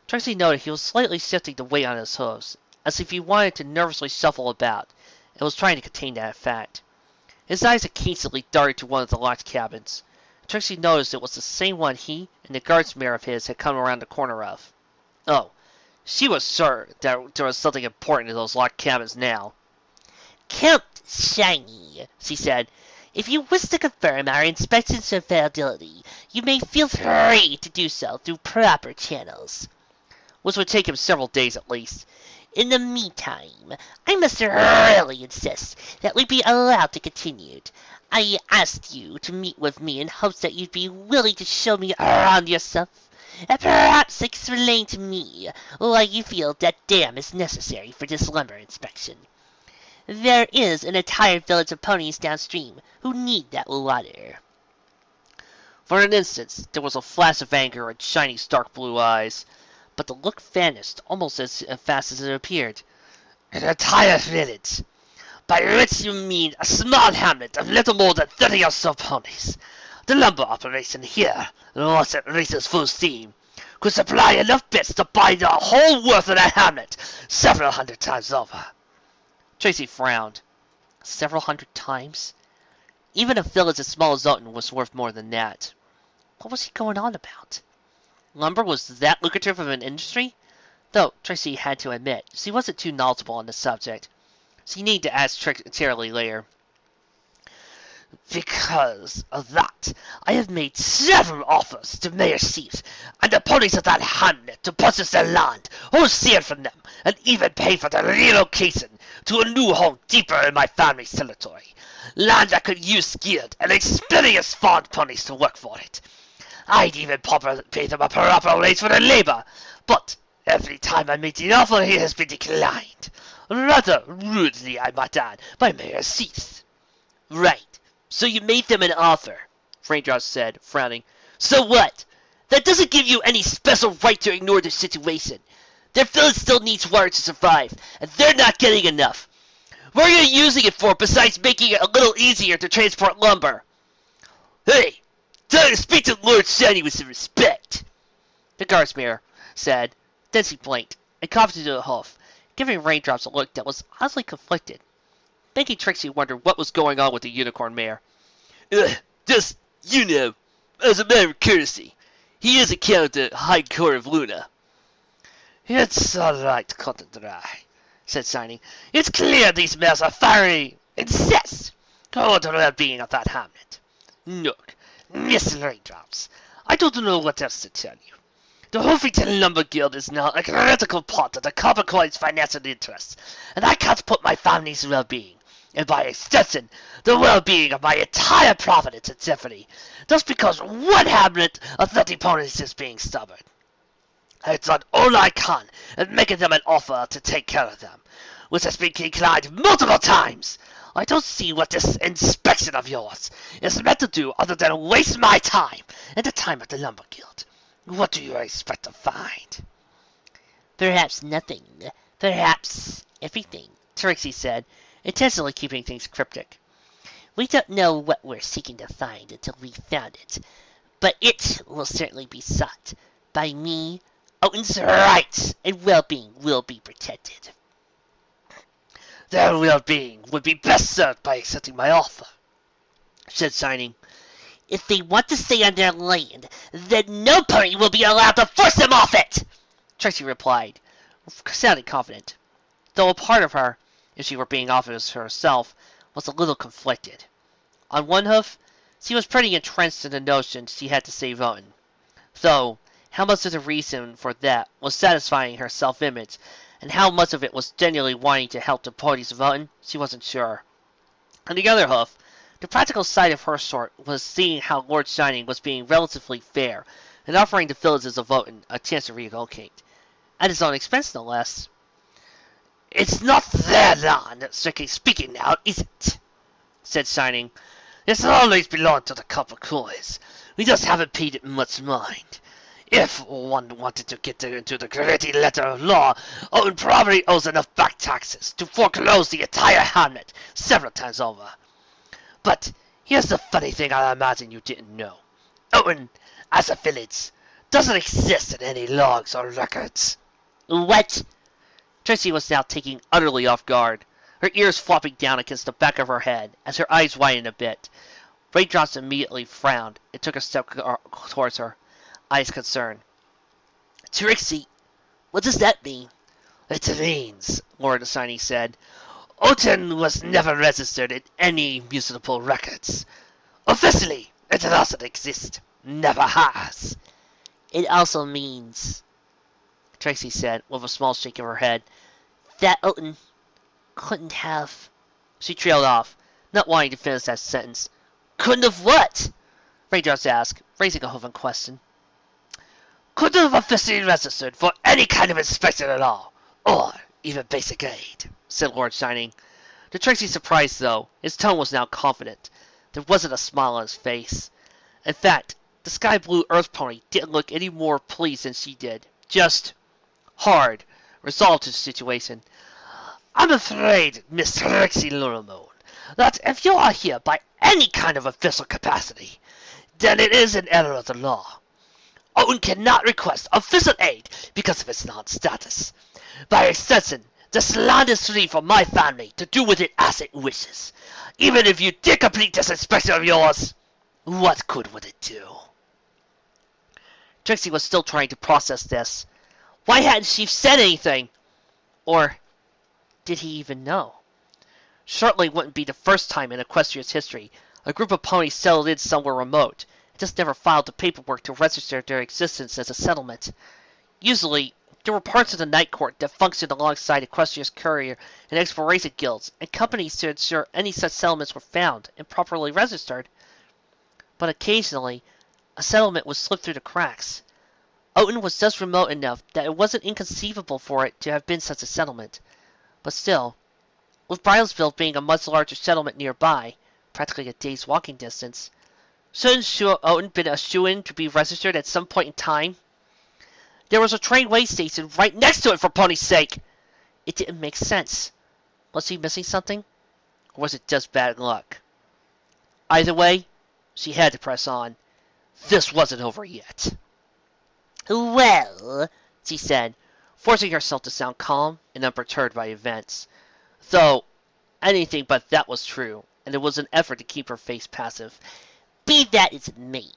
Trixie noted he was slightly shifting the weight on his hooves, as if he wanted to nervously shuffle about, and was trying to contain that fact. His eyes occasionally darted to one of the locked cabins. Trixie noticed it was the same one he and the guard's mare of his had come around the corner of. Oh, she was sure that there was something important in those locked cabins now. Count Shiny, she said, if you wish to confirm our inspection's fidelity, you may feel free to do so through proper channels. Which would take him several days at least. In the meantime, I must really insist that we be allowed to continue. I asked you to meet with me in hopes that you'd be willing to show me around yourself, and perhaps explain to me why you feel that dam is necessary for this lumber inspection. There is an entire village of ponies downstream who need that water. For an instant, there was a flash of anger in Shiny's dark blue eyes, but the look vanished almost as fast as it appeared. An entire village, by which you mean a small hamlet of little more than 30 or so ponies. The lumber operation here, once it reaches full steam, could supply enough bits to buy the whole worth of that hamlet several hundred times over. Trixie frowned. Several hundred times? Even a village as small as Oaton was worth more than that. What was he going on about? Lumber was that lucrative of an industry? Though, Trixie had to admit, she wasn't too knowledgeable on the subject. She needed to ask Cheerilee later. Because of that, I have made several offers to Mayor Chiefs and the ponies of that hamlet to purchase their land, wholesale from them, and even pay for their relocation to a new home deeper in my family's territory. Land that could use skilled and experienced farm ponies to work for it. I'd even pay them a proper wage for their labor, but every time I made the offer, it has been declined. Rather rudely, I might add, by Mayor Chiefs. Right. So you made them an offer, Raindrops said, frowning. So what? That doesn't give you any special right to ignore the situation. Their village still needs water to survive, and they're not getting enough. What are you using it for besides making it a little easier to transport lumber? Hey, tell her to speak to Lord Shiny with some respect, the guard's mirror said. Then she blinked and coughed into the hoof, giving Raindrops a look that was oddly conflicted, making Trixie wonder what was going on with the unicorn mare. Just, as a matter of courtesy, he is a count at High Court of Luna. It's all right, cut and dry, said Shiny. It's clear these mares are fiery incest toward the well-being of that hamlet. Look, Miss Raindrops, I don't know what else to tell you. The Hoofington Lumber Guild is now a critical part of the Coppercoin's financial interests, and I can't put my family's well-being, and by extension, the well-being of my entire province in jeopardy, just because one hamlet of 30 ponies is being stubborn. I've done all I can in making them an offer to take care of them, which has been declined multiple times. I don't see what this inspection of yours is meant to do other than waste my time and the time of the Lumber Guild. What do you expect to find? Perhaps nothing. Perhaps everything, Trixie said, intentionally keeping things cryptic. We don't know what we're seeking to find until we've found it, but it will certainly be sought. By me, Oaton's rights and well-being will be protected. Their well-being would be best served by accepting my offer, said Shining. If they want to stay on their land, then no pony will be allowed to force them off it! Trixie replied, sounding confident, though a part of her, if she were being honest herself, was a little conflicted. On one hoof, she was pretty entrenched in the notion she had to save Oaton, though how much of the reason for that was satisfying her self-image, and how much of it was genuinely wanting to help the ponies of Oaton, she wasn't sure. On the other hoof, the practical side of her sort was seeing how Lord Shining was being relatively fair and offering the villages of Oaton a chance to relocate, at his own expense no less. It's not their land, strictly speaking now, is it? Said Shining. It's always belonged to the copper coins. We just haven't paid it much mind. If one wanted to get into the gritty letter of law, Oaton probably owes enough back taxes to foreclose the entire hamlet several times over. But here's the funny thing I imagine you didn't know. Oaton, as a village, doesn't exist in any logs or records. What? Trixie was now taken utterly off guard, her ears flopping down against the back of her head as her eyes widened a bit. Raindrops immediately frowned and took a step towards her, eyes concerned. Trixie, what does that mean? It means, Lord Shining said, Oaton was never registered in any municipal records. Officially, it doesn't exist. Never has. It also means, Trixie said, with a small shake of her head, that Oaton couldn't have... She trailed off, not wanting to finish that sentence. Couldn't have what? Raindrops asked, raising a hoof in question. Couldn't have officially registered for any kind of inspection at all, or even basic aid, said Lord Shining. To Trixie's surprise, though, his tone was now confident. There wasn't a smile on his face. In fact, the sky-blue earth pony didn't look any more pleased than she did. Just hard, resolved to the situation. I'm afraid, Miss Trixie Lulamoon, that if you are here by any kind of official capacity, then it is an error of the law. Oaton cannot request official aid because of its non-status. By extension, this land is free for my family to do with it as it wishes. Even if you did complete this inspection of yours, what good would it do? Trixie was still trying to process this. Why hadn't she said anything? Or did he even know? Certainly wouldn't be the first time in Equestria's history a group of ponies settled in somewhere remote and just never filed the paperwork to register their existence as a settlement. Usually, there were parts of the Night Court that functioned alongside Equestria's courier and exploration guilds and companies to ensure any such settlements were found and properly registered. But occasionally, a settlement would slip through the cracks. Oaton was just remote enough that it wasn't inconceivable for it to have been such a settlement. But still, with Bridalsville being a much larger settlement nearby, practically a day's walking distance, shouldn't Oaton been a shoo-in to be registered at some point in time? There was a train way station right next to it, for pony's sake! It didn't make sense. Was he missing something? Or was it just bad luck? Either way, she had to press on. This wasn't over yet. Well, she said, forcing herself to sound calm and unperturbed by events. Though, anything but that was true, and it was an effort to keep her face passive. Be that as it may,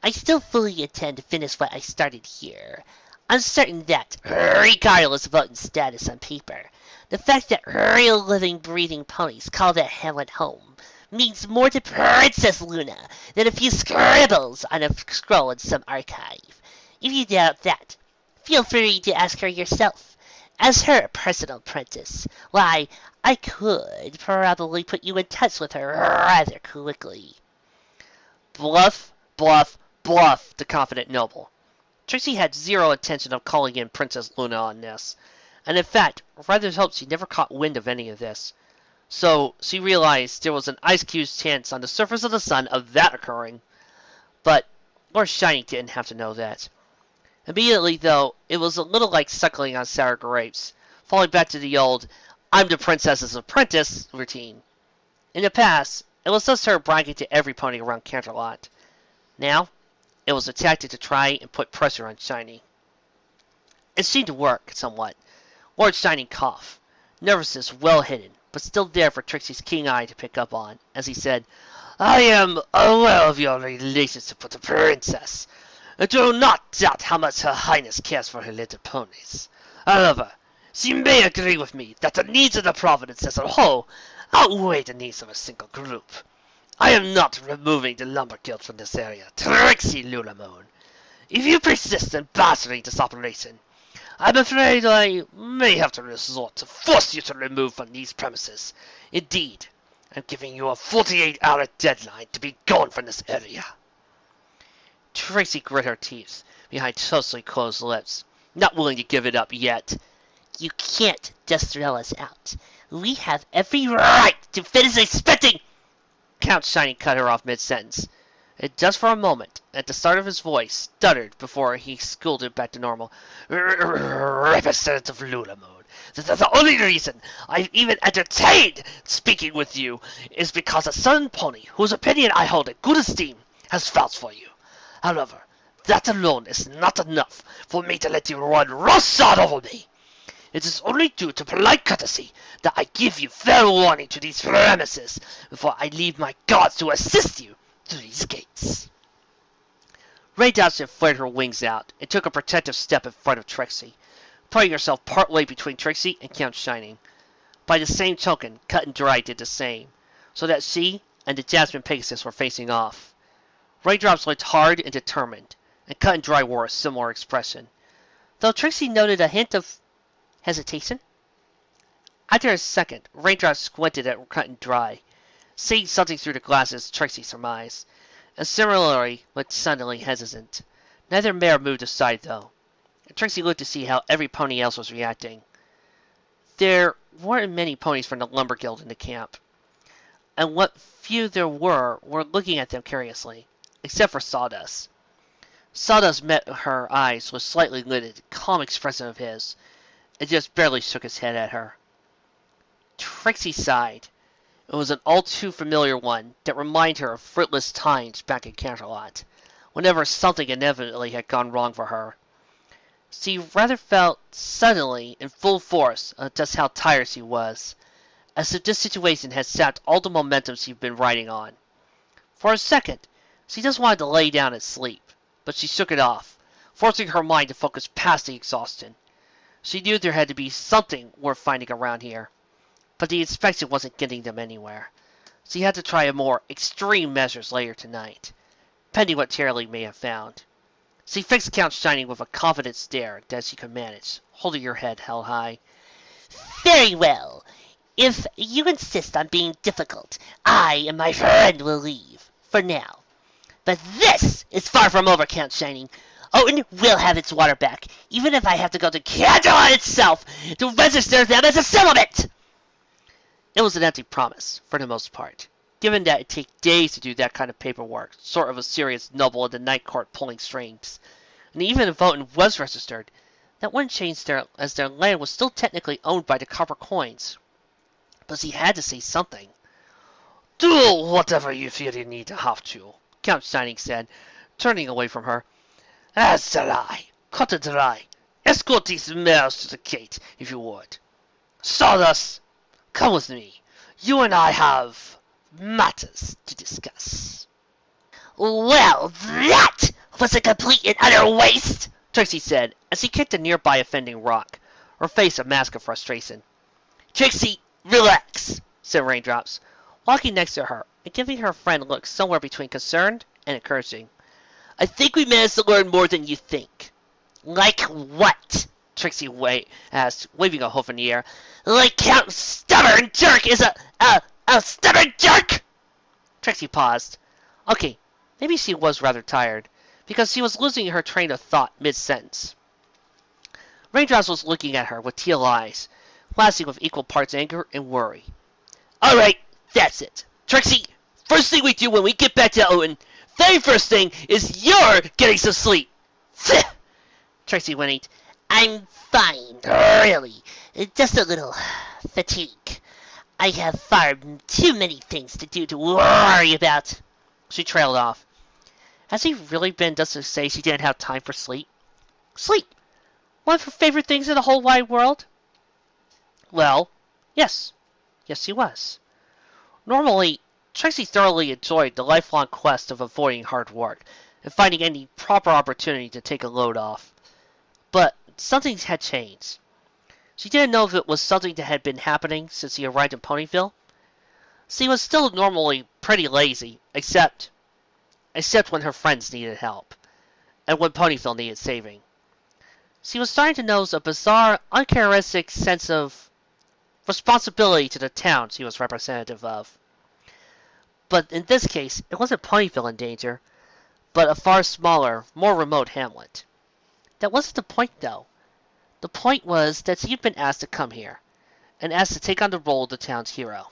I still fully intend to finish what I started here. I'm certain that, regardless of Oaton's status on paper, the fact that real living, breathing ponies call their hamlet home means more to Princess Luna than a few scribbles on a scroll in some archive. If you doubt that, feel free to ask her yourself. As her personal apprentice, why, I could probably put you in touch with her rather quickly. Bluff, bluff, bluff, the confident noble. Trixie had zero intention of calling in Princess Luna on this, and in fact, rather hoped she never caught wind of any of this. So she realized there was an ice cube's chance on the surface of the sun of that occurring. But Lord Shining didn't have to know that. Immediately, though, it was a little like suckling on sour grapes, falling back to the old "I'm the princess's apprentice" routine. In the past, It was thus heard bragging to every pony around Canterlot. Now, it was a tactic to try and put pressure on Shiny. It seemed to work, somewhat. Lord Shiny coughed, nervousness well hidden, but still there for Trixie's keen eye to pick up on, as he said, "I am aware of your relationship with the princess. I do not doubt how much Her Highness cares for her little ponies. However, she may agree with me that the needs of the province as a whole outweigh the needs of a single group. I am not removing the Lumber Guild from this area, Trixie Lulamoon. If you persist in bastarding this operation, I'm afraid I may have to resort to force you to remove from these premises. Indeed, I'm giving you a 48-hour deadline to be gone from this area." Trixie grit her teeth behind closely closed lips, not willing to give it up yet. You can't just throw us out. We have every right to finish expecting. Count Shiny cut her off mid-sentence, and just for a moment, at the start of his voice, stuttered before he schooled it back to normal. "Representative Lulamoon, the only reason I've even entertained speaking with you is because a certain pony, whose opinion I hold in good esteem, has vouched for you. However, that alone is not enough for me to let you run roughshod over me. It is only due to polite courtesy that I give you fair warning to these premises before I leave my guards to assist you through these gates." Raindrops had flared her wings out and took a protective step in front of Trixie, putting herself partway between Trixie and Count Shiny. By the same token, Cut and Dry did the same, so that she and the Jasmine Pegasus were facing off. Raindrops looked hard and determined, and Cut and Dry wore a similar expression, though Trixie noted a hint of hesitation. After a second, Raindrops squinted at Cut and Dry, seeing something through the glasses Trixie surmised, and similarly looked suddenly hesitant. Neither mare moved aside, though, and Trixie looked to see how every pony else was reacting. There weren't many ponies from the Lumber Guild in the camp, and what few there were looking at them curiously, except for Sawdust. Sawdust met her eyes with slightly lidded, calm expression of his, and just barely shook his head at her. Trixie sighed. It was an all too familiar one that reminded her of fruitless times back in Canterlot, whenever something inevitably had gone wrong for her. She rather felt suddenly, in full force, just how tired she was, as if this situation had sapped all the momentum she'd been riding on. For a second, she just wanted to lay down and sleep, but she shook it off, forcing her mind to focus past the exhaustion. She knew there had to be something worth finding around here, but the inspection wasn't getting them anywhere. She had to try a more extreme measures later tonight, pending what Cheerilee may have found. She fixed Count Shiny with a confident stare that she could manage, holding her head held high. Very well. If you insist on being difficult, I and my friend will leave, for now. But this is far from over, Count Shiny. Oaton will have its water back, even if I have to go to Canterlot itself to register them as a settlement! It was an empty promise, for the most part, given that it takes days to do that kind of paperwork, sort of a serious noble in the night court pulling strings. And even if Oaton was registered, that wouldn't change as their land was still technically owned by the copper coins. But he had to say something. "Do whatever you feel you need to have to," Count Shiny said, turning away from her. "As shall I. Cut and Dry. Escort these mares to the gate, if you would. Sawdust, come with me. You and I have matters to discuss." Well, that was a complete and utter waste, Trixie said, as he kicked a nearby offending rock, her face a mask of frustration. "Trixie, relax," said Raindrops, walking next to her and giving her friend a look somewhere between concerned and encouraging. "I think we managed to learn more than you think." Like what? Trixie asked, waving a hoof in the air. Like Count Stubborn Jerk is a stubborn jerk? Trixie paused. Okay, maybe she was rather tired, because she was losing her train of thought mid-sentence. Raindrops was looking at her with teal eyes, flashing with equal parts anger and worry. "All right, that's it. Trixie, first thing we do when we get back to Oaton, very first thing is you're getting some sleep." Trixie whinnied. I'm fine, really. Just a little fatigue. I have far too many things to do to worry about. She trailed off. Has he really been just to say she didn't have time for sleep? Sleep! One of her favorite things in the whole wide world? Well, yes. Yes, he was. Normally, Trixie thoroughly enjoyed the lifelong quest of avoiding hard work and finding any proper opportunity to take a load off. But something had changed. She didn't know if it was something that had been happening since he arrived in Ponyville. She was still normally pretty lazy, except when her friends needed help, and when Ponyville needed saving. She was starting to notice a bizarre, uncharacteristic sense of responsibility to the town she was representative of. But in this case, it wasn't Ponyville in danger, but a far smaller, more remote hamlet. That wasn't the point, though. The point was that she'd been asked to come here, and asked to take on the role of the town's hero.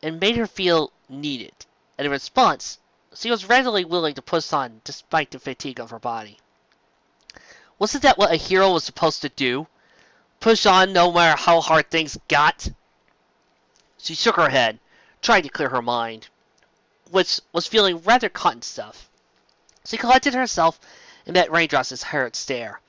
It made her feel needed, and in response, she was readily willing to push on despite the fatigue of her body. Wasn't that what a hero was supposed to do? Push on no matter how hard things got? She shook her head, trying to clear her mind, which was feeling rather caught in stuff. She collected herself and met Raindrops' hurt stare.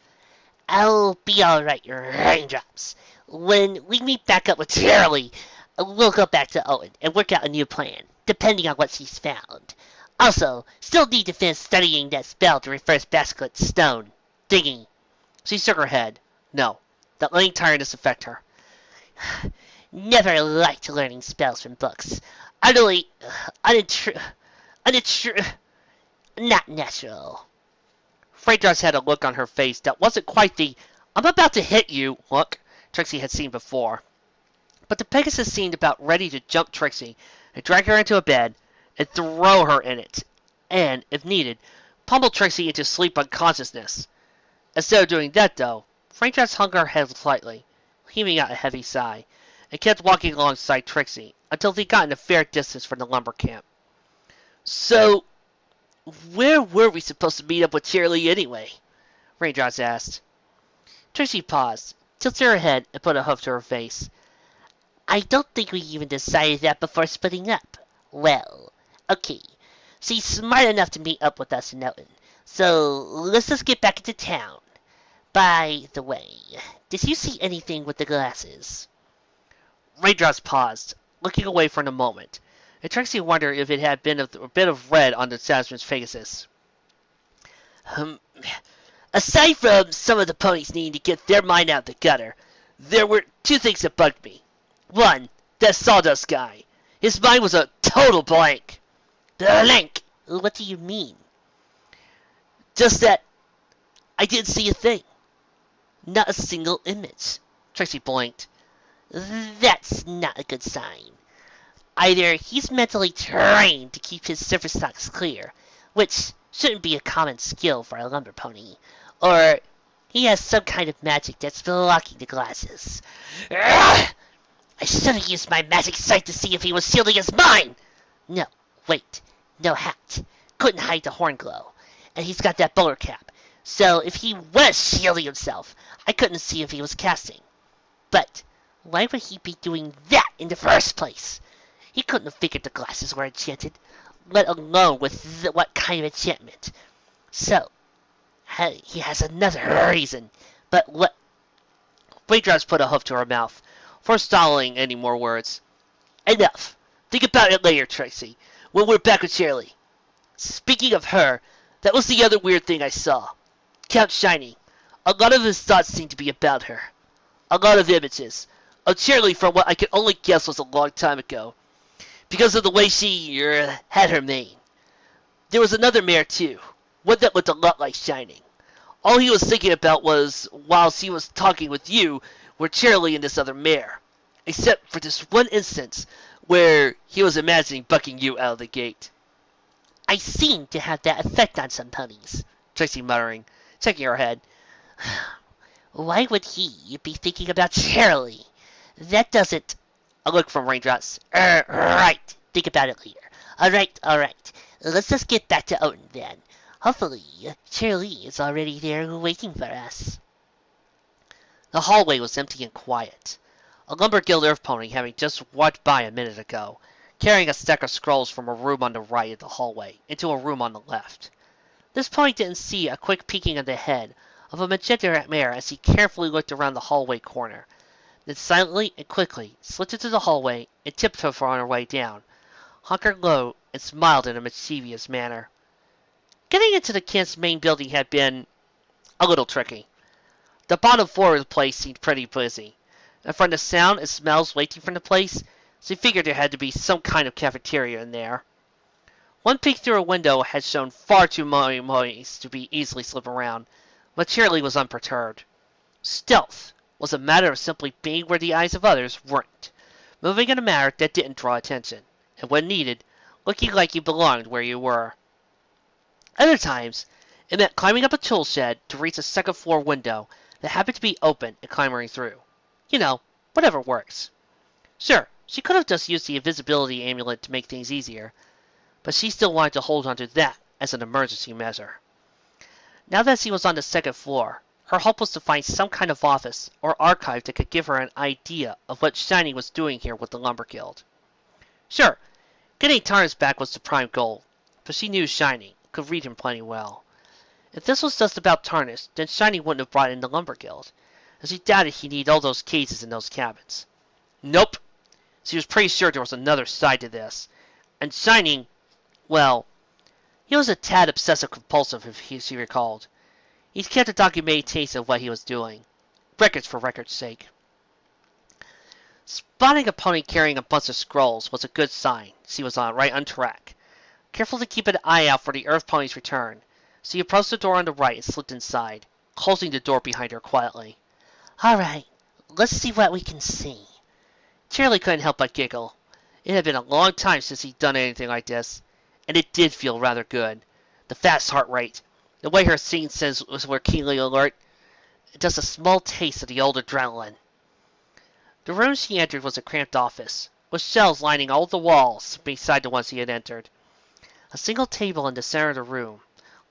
I'll be alright, Raindrops. When we meet back up with Cheerilee, we'll go back to Oaton and work out a new plan, depending on what she's found. Also, still need to finish studying that spell to reverse Basculet's stone. Thingy. She shook her head. No, that letting tiredness affect her. Never liked learning spells from books. Not natural. Raindrops had a look on her face that wasn't quite the "I'm about to hit you" look Trixie had seen before. But the Pegasus seemed about ready to jump Trixie and drag her into a bed and throw her in it, and, if needed, pummel Trixie into sleep unconsciousness. Instead of doing that, though, Raindrops hung her head slightly, heaving out a heavy sigh, and kept walking alongside Trixie until they got in a fair distance from the lumber camp. So, where were we supposed to meet up with Cheerilee anyway? Raindrops asked. Trixie paused, tilted her head, and put a hoof to her face. I don't think we even decided that before splitting up. Well, okay. She's smart enough to meet up with us in Oaton, so let's just get back into town. By the way, did you see anything with the glasses? Raindrops paused, looking away for a moment, and Trixie wondered if it had been a bit of red on the salesman's Pegasus. Aside from some of the ponies needing to get their mind out of the gutter, there were two things that bugged me. One, that Sawdust guy. His mind was a total blank. Blank! What do you mean? Just that I didn't see a thing. Not a single image. Trixie blinked. That's not a good sign. Either he's mentally trained to keep his surface thoughts clear, which shouldn't be a common skill for a lumber pony, or he has some kind of magic that's blocking the glasses. Ugh! I should have used my magic sight to see if he was shielding his mind! No, wait. No hat. Couldn't hide the horn glow. And he's got that bowler cap. So if he was shielding himself, I couldn't see if he was casting. But why would he be doing that in the first place? He couldn't have figured the glasses were enchanted, let alone with what kind of enchantment. So, he has another reason. But what? Raindrops put a hoof to her mouth, forestalling any more words. Enough. Think about it later, Trixie, when we're back with Cheerilee. Speaking of her, that was the other weird thing I saw. Count Shiny. A lot of his thoughts seemed to be about her. A lot of images. Of Cheerilee from what I could only guess was a long time ago. Because of the way she had her mane. There was another mare too. One that looked a lot like Shining. All he was thinking about was, while he was talking with you, were Cheerilee and this other mare. Except for this one instance where he was imagining bucking you out of the gate. I seem to have that effect on some ponies, Trixie muttering, shaking her head. Why would he be thinking about Cheerilee? That doesn't... A look from Raindrops. Right. Think about it later. Alright. Let's just get back to Oaton then. Hopefully, Cheerilee is already there waiting for us. The hallway was empty and quiet. a Lumber Guild Earth Pony having just walked by a minute ago, carrying a stack of scrolls from a room on the right of the hallway into a room on the left. This pony didn't see a quick peeking of the head of a magenta mare as he carefully looked around the hallway corner, then silently and quickly slipped into the hallway and tiptoed on her way down, hunkered low and smiled in a mischievous manner. Getting into the camp's main building had been a little tricky. The bottom floor of the place seemed pretty busy, and from the sound and smells wafting from the place, she figured there had to be some kind of cafeteria in there. One peek through a window had shown far too many ponies to be easily slip around, but Cheerilee was unperturbed. Stealth was a matter of simply being where the eyes of others weren't, moving in a manner that didn't draw attention, and when needed, looking like you belonged where you were. Other times, it meant climbing up a tool shed to reach a second-floor window that happened to be open and clambering through. You know, whatever works. Sure, she could have just used the invisibility amulet to make things easier, but she still wanted to hold onto that as an emergency measure. Now that she was on the second floor, her hope was to find some kind of office or archive that could give her an idea of what Shiny was doing here with the Lumber Guild. Sure, getting Tarnus back was the prime goal, but she knew Shiny, could read him plenty well. If this was just about Tarnus, then Shiny wouldn't have brought in the Lumber Guild, as she doubted he'd need all those cases in those cabins. Nope. She was pretty sure there was another side to this, and Shiny, well, he was a tad obsessive-compulsive if she recalled. He kept a documentation of what he was doing. Records for record's sake. Spotting a pony carrying a bunch of scrolls was a good sign. She was right on track. Careful to keep an eye out for the Earth Pony's return, she approached the door on the right and slipped inside, closing the door behind her quietly. Alright, let's see what we can see. Cheerilee couldn't help but giggle. It had been a long time since he'd done anything like this, and it did feel rather good. The fast heart rate, the way her seeing senses were keenly alert, just a small taste of the old adrenaline. The room she entered was a cramped office, with shelves lining all the walls beside the one she had entered. A single table in the center of the room,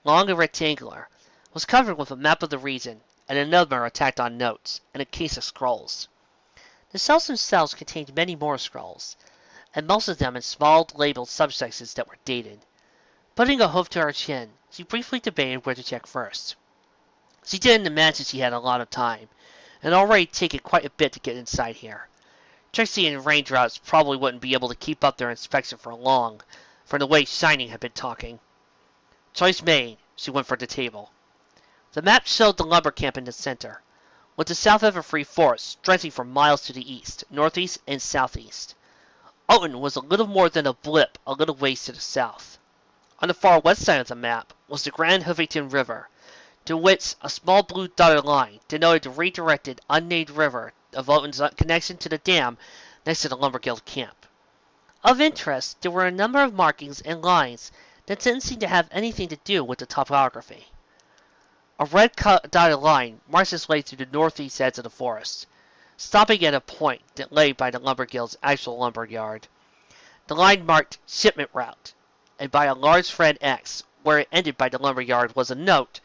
long and rectangular, was covered with a map of the region, and a number tacked on notes, and a case of scrolls. The shelves themselves contained many more scrolls, and most of them in small labeled subsections that were dated. Putting a hoof to her chin, she briefly debated where to check first. She didn't imagine she had a lot of time, and already taken quite a bit to get inside here. Trixie and Raindrops probably wouldn't be able to keep up their inspection for long, from the way Shining had been talking. Choice made, she went for the table. The map showed the lumber camp in the center, with the South Everfree Forest stretching for miles to the east, northeast, and southeast. Oaton was a little more than a blip a little ways to the south. On the far west side of the map was the Grand Hoovington River, to which a small blue dotted line denoted the redirected, unnamed river of Oaton's connection to the dam next to the Lumber Guild camp. Of interest, there were a number of markings and lines that didn't seem to have anything to do with the topography. A red dotted line marched its way through the northeast edge of the forest, stopping at a point that lay by the Lumber Guild's actual lumber yard. The line marked Shipment Route, and by a large red X, where it ended by the lumber yard, was a note,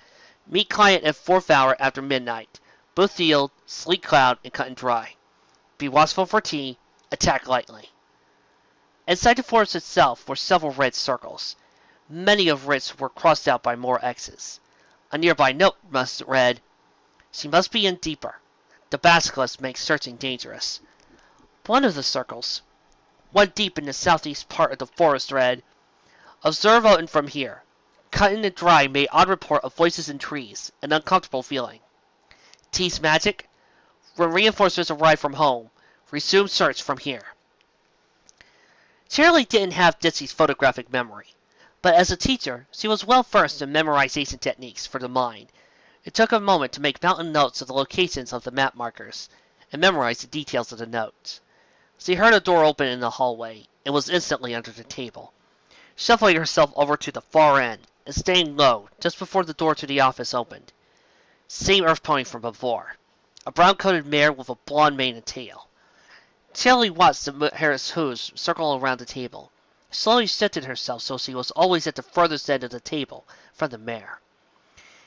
Meet client at 4th hour after midnight. Booth Field, Sleek Cloud, and Cut and Dry. Be watchful for tea. Attack lightly. Inside the forest itself were several red circles, many of which were crossed out by more X's. A nearby note must read, She must be in deeper. The basilisk makes searching dangerous. One of the circles, one deep in the southeast part of the forest, read, Observe Oaton from here. Cut and Dry made odd report of voices in trees, an uncomfortable feeling. Tease magic? When reinforcements arrive from home, resume search from here. Cheerilee didn't have Ditsy's photographic memory, but as a teacher, she was well versed in memorization techniques for the mind. It took a moment to make mountain notes of the locations of the map markers, and memorize the details of the notes. She heard a door open in the hallway, and was instantly under the table, shuffling herself over to the far end, and staying low just before the door to the office opened. Same Earth Pony from before, a brown-coated mare with a blonde mane and tail. Cheerilee watched the Harris hooves circle around the table, slowly shifted herself so she was always at the furthest end of the table from the mare.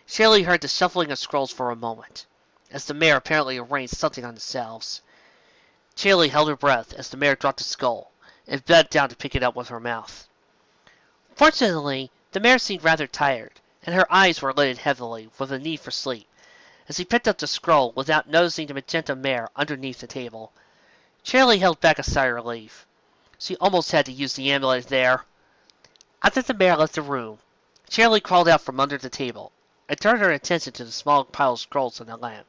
Cheerilee heard the shuffling of scrolls for a moment, as the mare apparently arranged something on the shelves. Cheerilee held her breath as the mare dropped the skull and bent down to pick it up with her mouth. Fortunately, the mare seemed rather tired, and her eyes were lidded heavily with a need for sleep, as he picked up the scroll without noticing the magenta mare underneath the table. Cheerilee held back a sigh of relief. She almost had to use the amulet there. After the mare left the room, Cheerilee crawled out from under the table and turned her attention to the small pile of scrolls in the lamp.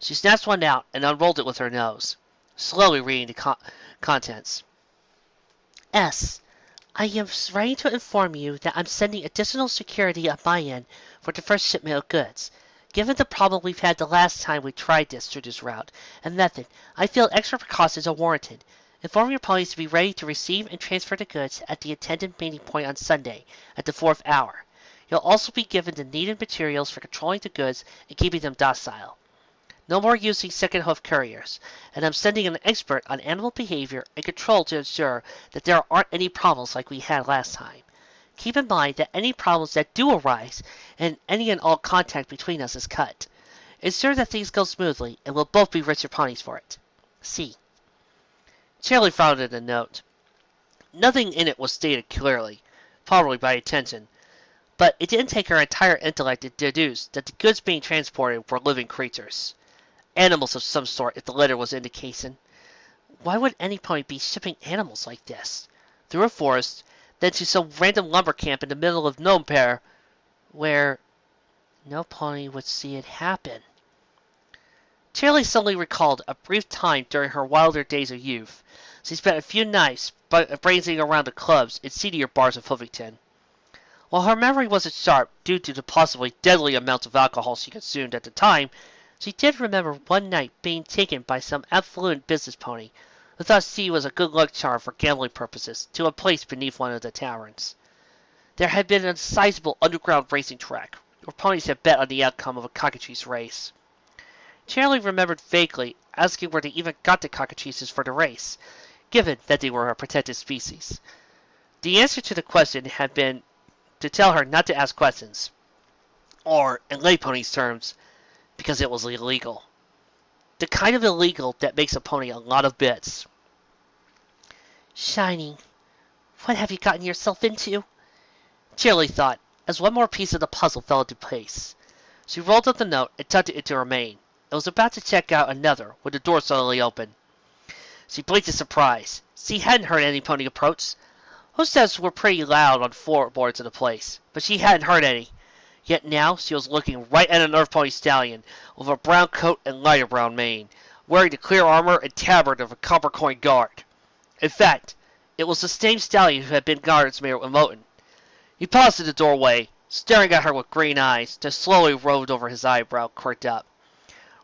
She snatched one out and unrolled it with her nose, slowly reading the contents. S. I am writing to inform you that I'm sending additional security on my end for the first shipment of goods. Given the problem we've had the last time we tried this through this route and method, I feel extra precautions are warranted. Inform your ponies to be ready to receive and transfer the goods at the intended meeting point on Sunday at the 4th hour. You'll also be given the needed materials for controlling the goods and keeping them docile. No more using second-hoof couriers, and I'm sending an expert on animal behavior and control to ensure that there aren't any problems like we had last time. Keep in mind that any problems that do arise and any and all contact between us is cut. Ensure that things go smoothly, and we'll both be richer ponies for it. C. Cheerilee found a note. Nothing in it was stated clearly, probably by intention, but it didn't take her entire intellect to deduce that the goods being transported were living creatures. Animals of some sort, if the letter was indication. Why would any pony be shipping animals like this? Through a forest, then to some random lumber camp in the middle of nowhere, where no pony would see it happen. Cheerilee suddenly recalled a brief time during her wilder days of youth. She spent a few nights brazing around the clubs and seedier bars of Hoovington. While her memory wasn't sharp due to the possibly deadly amounts of alcohol she consumed at the time, she did remember one night being taken by some affluent business pony who thought she was a good luck charm for gambling purposes to a place beneath one of the taverns. There had been a sizable underground racing track where ponies had bet on the outcome of a cockatrice race. Cheerilee remembered vaguely asking where they even got the cockatrices for the race, given that they were a protected species. The answer to the question had been to tell her not to ask questions, or, in lay ponies' terms, because it was illegal. The kind of illegal that makes a pony a lot of bits. Shiny, what have you gotten yourself into? Cheerilee thought, as one more piece of the puzzle fell into place. She rolled up the note and tucked it into her mane, and was about to check out another when the door suddenly opened. She blinked in surprise. She hadn't heard any pony approach. Footsteps were pretty loud on floorboards of the place, but she hadn't heard any. Yet now she was looking right at an Earth Pony stallion with a brown coat and lighter brown mane, wearing the clear armor and tabard of a copper coin guard. In fact, it was the same stallion who had been guardsmere with Oaton. He paused in the doorway, staring at her with green eyes, then slowly roved over his eyebrow, quirked up.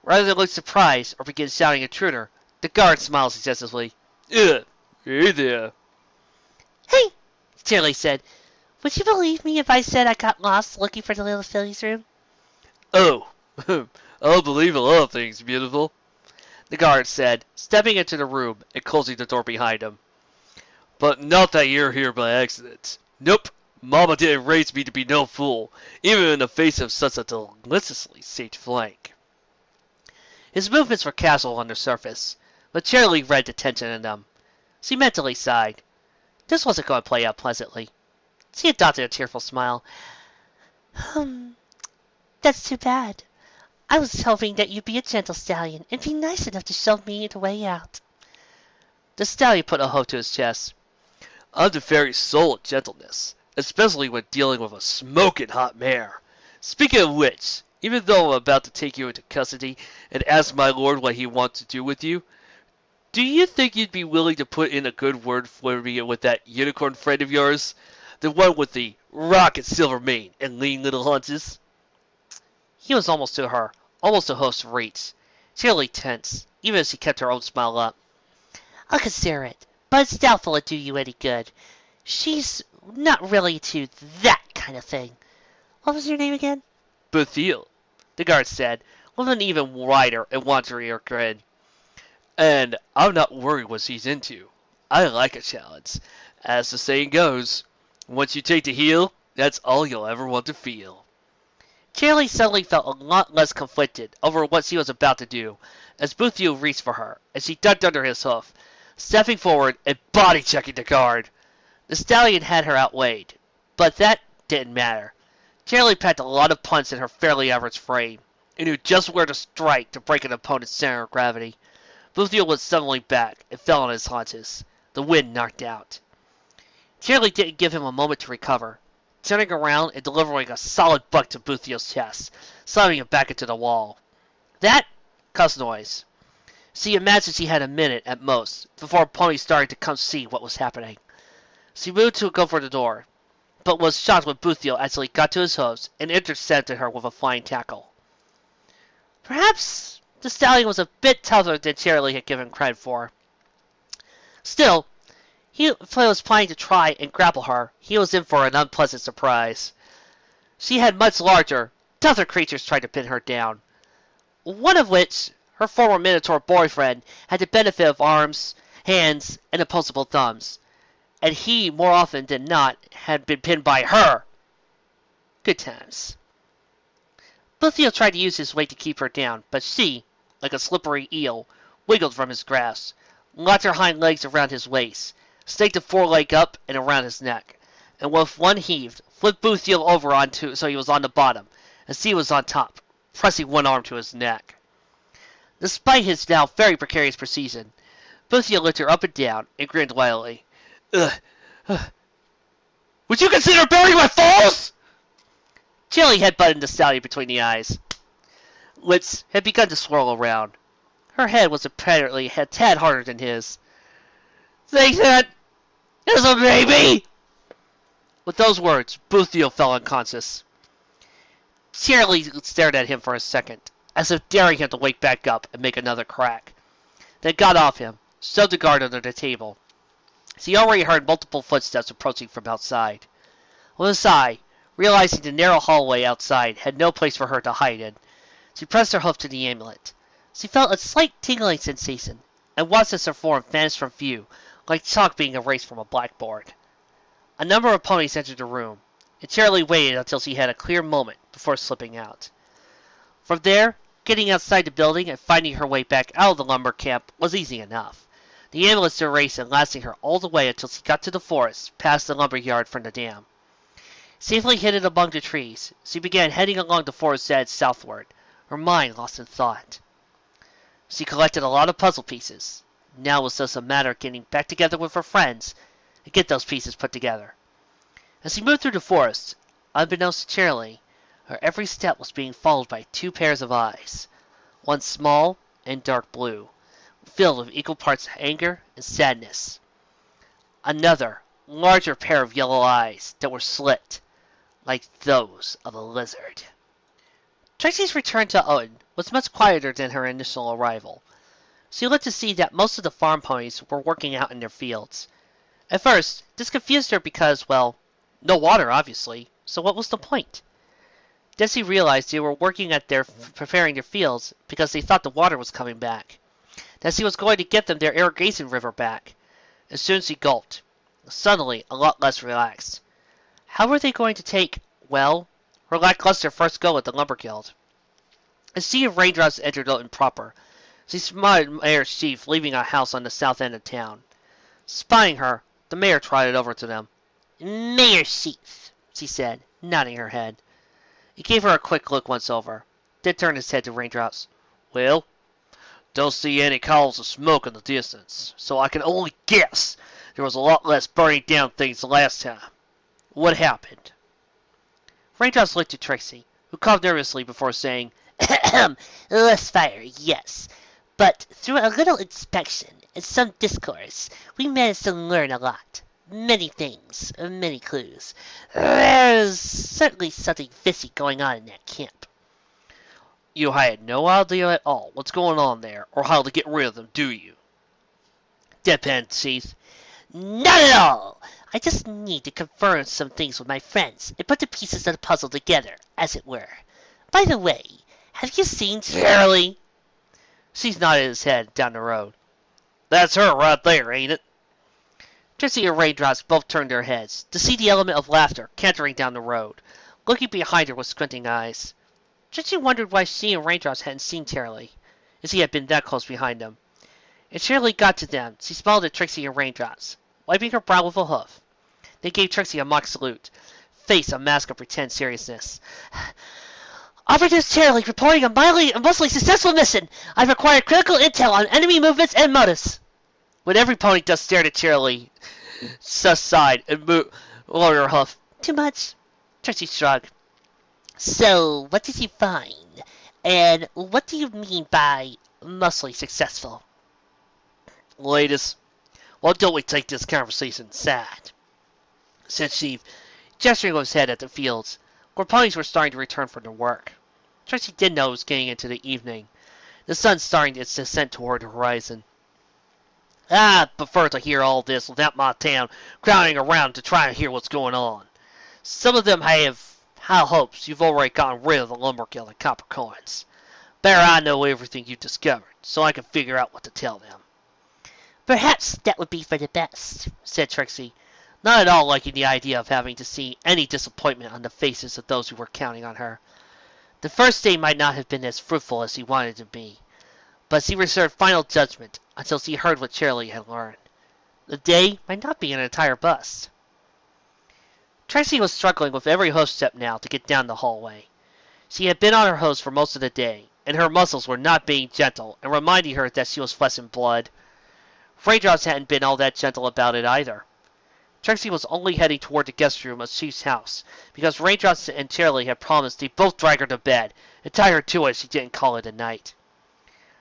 Rather than look surprised or begin shouting intruder, the guard smiled suggestively. Hey there. Hey, Cheerilee said. Would you believe me if I said I got lost looking for the little filly's room? Oh, I'll believe a lot of things, beautiful, the guard said, stepping into the room and closing the door behind him. But not that you're here by accident. Nope, Mama didn't raise me to be no fool, even in the face of such a deliciously shaped flank. His movements were casual on the surface, but Cheerilee read the tension in them. She mentally sighed. This wasn't going to play out pleasantly. She adopted a tearful smile. That's too bad. I was hoping that you'd be a gentle stallion and be nice enough to show me the way out. The stallion put a hoe to his chest. I'm the very soul of gentleness, especially when dealing with a smoking hot mare. Speaking of which, even though I'm about to take you into custody and ask my lord what he wants to do with you, do you think you'd be willing to put in a good word for me with that unicorn friend of yours? The one with the rocket silver mane and lean little haunches? He was almost to her, almost a hoof's reach. Cheerilee tense, even as she kept her own smile up. I'll consider it, but it's doubtful it'd do you any good. She's not really to that kind of thing. What was your name again? Bethiel, the guard said, with an even wider and wanderier grin. And I'm not worried what she's into. I like a challenge. As the saying goes, once you take the heel, that's all you'll ever want to feel. Cheerilee suddenly felt a lot less conflicted over what she was about to do as Boothio reached for her, and she ducked under his hoof, stepping forward and body-checking the guard. The stallion had her outweighed, but that didn't matter. Cheerilee packed a lot of punch in her fairly average frame, and knew just where to strike to break an opponent's center of gravity. Boothio was suddenly back and fell on his haunches, the wind knocked out. Cheerilee didn't give him a moment to recover, turning around and delivering a solid buck to Boothio's chest, slamming him back into the wall. That caused noise. She imagined she had a minute at most before Pony started to come see what was happening. She moved to go for the door, but was shocked when Boothio actually got to his hooves and intercepted her with a flying tackle. Perhaps the stallion was a bit tougher than Cheerilee had given credit for. Still, he was planning to try and grapple her. He was in for an unpleasant surprise. She had much larger, tougher creatures trying to pin her down, one of which, her former Minotaur boyfriend, had the benefit of arms, hands, and opposable thumbs, and he, more often than not, had been pinned by her. Good times. Boothio tried to use his weight to keep her down, but she, like a slippery eel, wiggled from his grasp, locked her hind legs around his waist, staked a foreleg up and around his neck, and with one heave, flipped Boothio over onto so he was on the bottom, and she was on top, pressing one arm to his neck. Despite his now very precarious precision, Boothio looked her up and down and grinned wildly. Would you consider burying my falls? Cheerilee headbutted the stallion between the eyes. Lips had begun to swirl around. Her head was apparently a tad harder than his. Think that is a baby? With those words, Boothio fell unconscious. Cheerilee stared at him for a second, as if daring him to wake back up and make another crack. Then got off him, shoved the guard under the table. She already heard multiple footsteps approaching from outside. With a sigh, realizing the narrow hallway outside had no place for her to hide in, she pressed her hoof to the amulet. She felt a slight tingling sensation, and watched as her form vanished from view, like chalk being erased from a blackboard. A number of ponies entered the room, and Cheerilee waited until she had a clear moment before slipping out. From there, getting outside the building and finding her way back out of the lumber camp was easy enough. The amulet's duration lasting her all the way until she got to the forest, past the lumber yard from the dam. Safely hidden among the trees, she began heading along the forest edge southward, her mind lost in thought. She collected a lot of puzzle pieces. Now it was just a matter of getting back together with her friends and get those pieces put together. As she moved through the forest, unbeknownst to Cheerilee, her every step was being followed by two pairs of eyes, one small and dark blue, filled with equal parts of anger and sadness. Another, larger pair of yellow eyes that were slit, like those of a lizard. Trixie's return to Oaton was much quieter than her initial arrival. She looked to see that most of the farm ponies were working out in their fields. At first, this confused her because, well, no water, obviously, so what was the point? Then she realized they were working at preparing their fields because they thought the water was coming back, that she was going to get them their irrigation river back. And soon she gulped, suddenly a lot less relaxed. How were they going to take, well, her lackluster first go at the lumber guild? As she and Raindrops entered Oaton proper, she spotted Mayor's chief leaving a house on the south end of town. Spying her, the mayor trotted over to them. "Mayor chief," she said, nodding her head. He gave her a quick look once over, then turned his head to Raindrops. "Well, don't see any columns of smoke in the distance, so I can only guess there was a lot less burning down things the last time. What happened?" Raindrops looked at Trixie, who coughed nervously before saying, "Less fire, yes. But through a little inspection and some discourse, we managed to learn a lot. Many things, many clues. There's certainly something fishy going on in that camp." "You had no idea at all what's going on there, or how to get rid of them, do you?" Deadpan Chief. "Not at all. I just need to confirm some things with my friends and put the pieces of the puzzle together, as it were. By the way, have you seen Cheerilee?" She's nodded his head down the road. "That's her right there, ain't it?" Trixie and Raindrops both turned their heads to see the element of laughter cantering down the road, looking behind her with squinting eyes. Trixie wondered why she and Raindrops hadn't seen Cheerilee, as he had been that close behind them. As Cheerilee got to them, she smiled at Trixie and Raindrops, wiping her brow with a hoof. They gave Trixie a mock salute, face a mask of pretend seriousness. Operative Cheerilee reporting a mildly and mostly successful mission. I've acquired critical intel on enemy movements and motives. When every pony just stared at Cheerilee, Sus sighed and lowered her hoof. Too much. Trixie shrugged. So, what did you find? And what do you mean by mostly successful? Ladies, why don't we take this conversation inside? Said Sheev, gesturing with his head at the fields, where ponies were starting to return from their work. Trixie did know it was getting into the evening, the sun starting its descent toward the horizon. I prefer to hear all this without my town crowding around to try and hear what's going on. Some of them have high hopes you've already gotten rid of the lumber guild and copper coins. Better I know everything you've discovered, so I can figure out what to tell them. Perhaps that would be for the best, said Trixie, not at all liking the idea of having to see any disappointment on the faces of those who were counting on her. The first day might not have been as fruitful as he wanted it to be, but she reserved final judgment until she heard what Cheerilee had learned. The day might not be an entire bust. Trixie was struggling with every hoof step now to get down the hallway. She had been on her hose for most of the day, and her muscles were not being gentle and reminding her that she was flesh and blood. Raindrops hadn't been all that gentle about it either. Trixie was only heading toward the guest room of Chief's house, because Raindrops and Cheerilee had promised they'd both drag her to bed, and tie her to it if she didn't call it a night.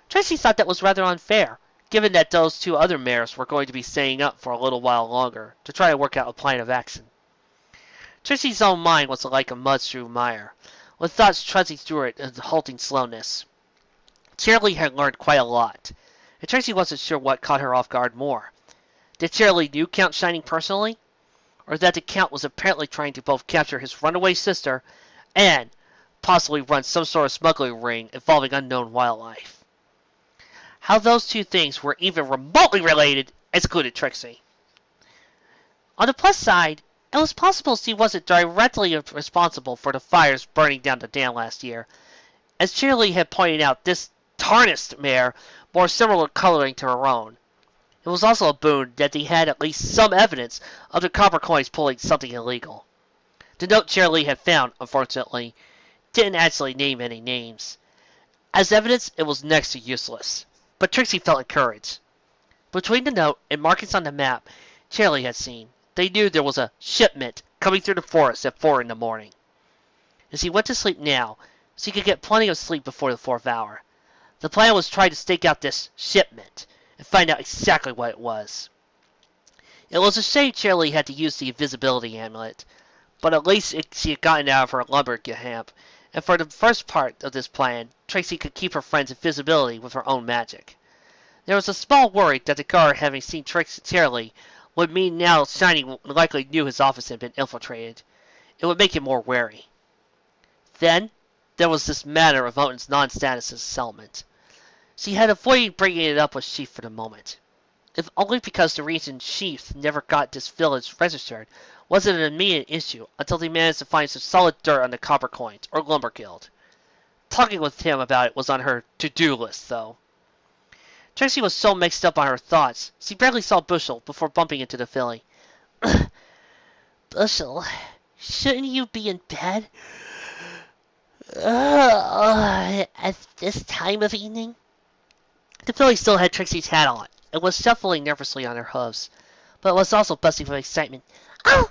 Trixie thought that was rather unfair, given that those two other mares were going to be staying up for a little while longer to try to work out a plan of action. Trixie's own mind was like a mud-strewn mire, with thoughts trudging through it in halting slowness. Cheerilee had learned quite a lot, and Trixie wasn't sure what caught her off guard more. Did Cheerilee knew Count Shining personally? Or that the Count was apparently trying to both capture his runaway sister and possibly run some sort of smuggling ring involving unknown wildlife? How those two things were even remotely related excluded Trixie. On the plus side, it was possible she wasn't directly responsible for the fires burning down the dam last year. As Cheerilee had pointed out, this tarnished mare bore similar coloring to her own. It was also a boon that they had at least some evidence of the copper coins pulling something illegal. The note Cheerilee had found, unfortunately, didn't actually name any names. As evidence, it was next to useless. But Trixie felt encouraged. Between the note and markings on the map Cheerilee had seen, they knew there was a shipment coming through the forest at 4 in the morning. As he went to sleep now, she could get plenty of sleep before the 4th hour. The plan was to try to stake out this shipment and find out exactly what it was. It was a shame Cheerilee had to use the invisibility amulet, but at least she had gotten out of her lumber camp, and for the first part of this plan, Trixie could keep her friend's invisibility with her own magic. There was a small worry that the guard having seen Cheerilee would mean now Shining likely knew his office had been infiltrated. It would make him more wary. Then, there was this matter of Oaton's non-status as a settlement. She had avoided bringing it up with Sheaf for the moment, if only because the reason Sheaf never got this village registered wasn't an immediate issue until they managed to find some solid dirt on the copper coins or lumber guild. Talking with him about it was on her to-do list, though. Trixie was so mixed up on her thoughts, she barely saw Bushel before bumping into the filly. Bushel, shouldn't you be in bed? At this time of evening? The filly still had Trixie's hat on, and was shuffling nervously on her hooves, but was also buzzing with excitement. Oh,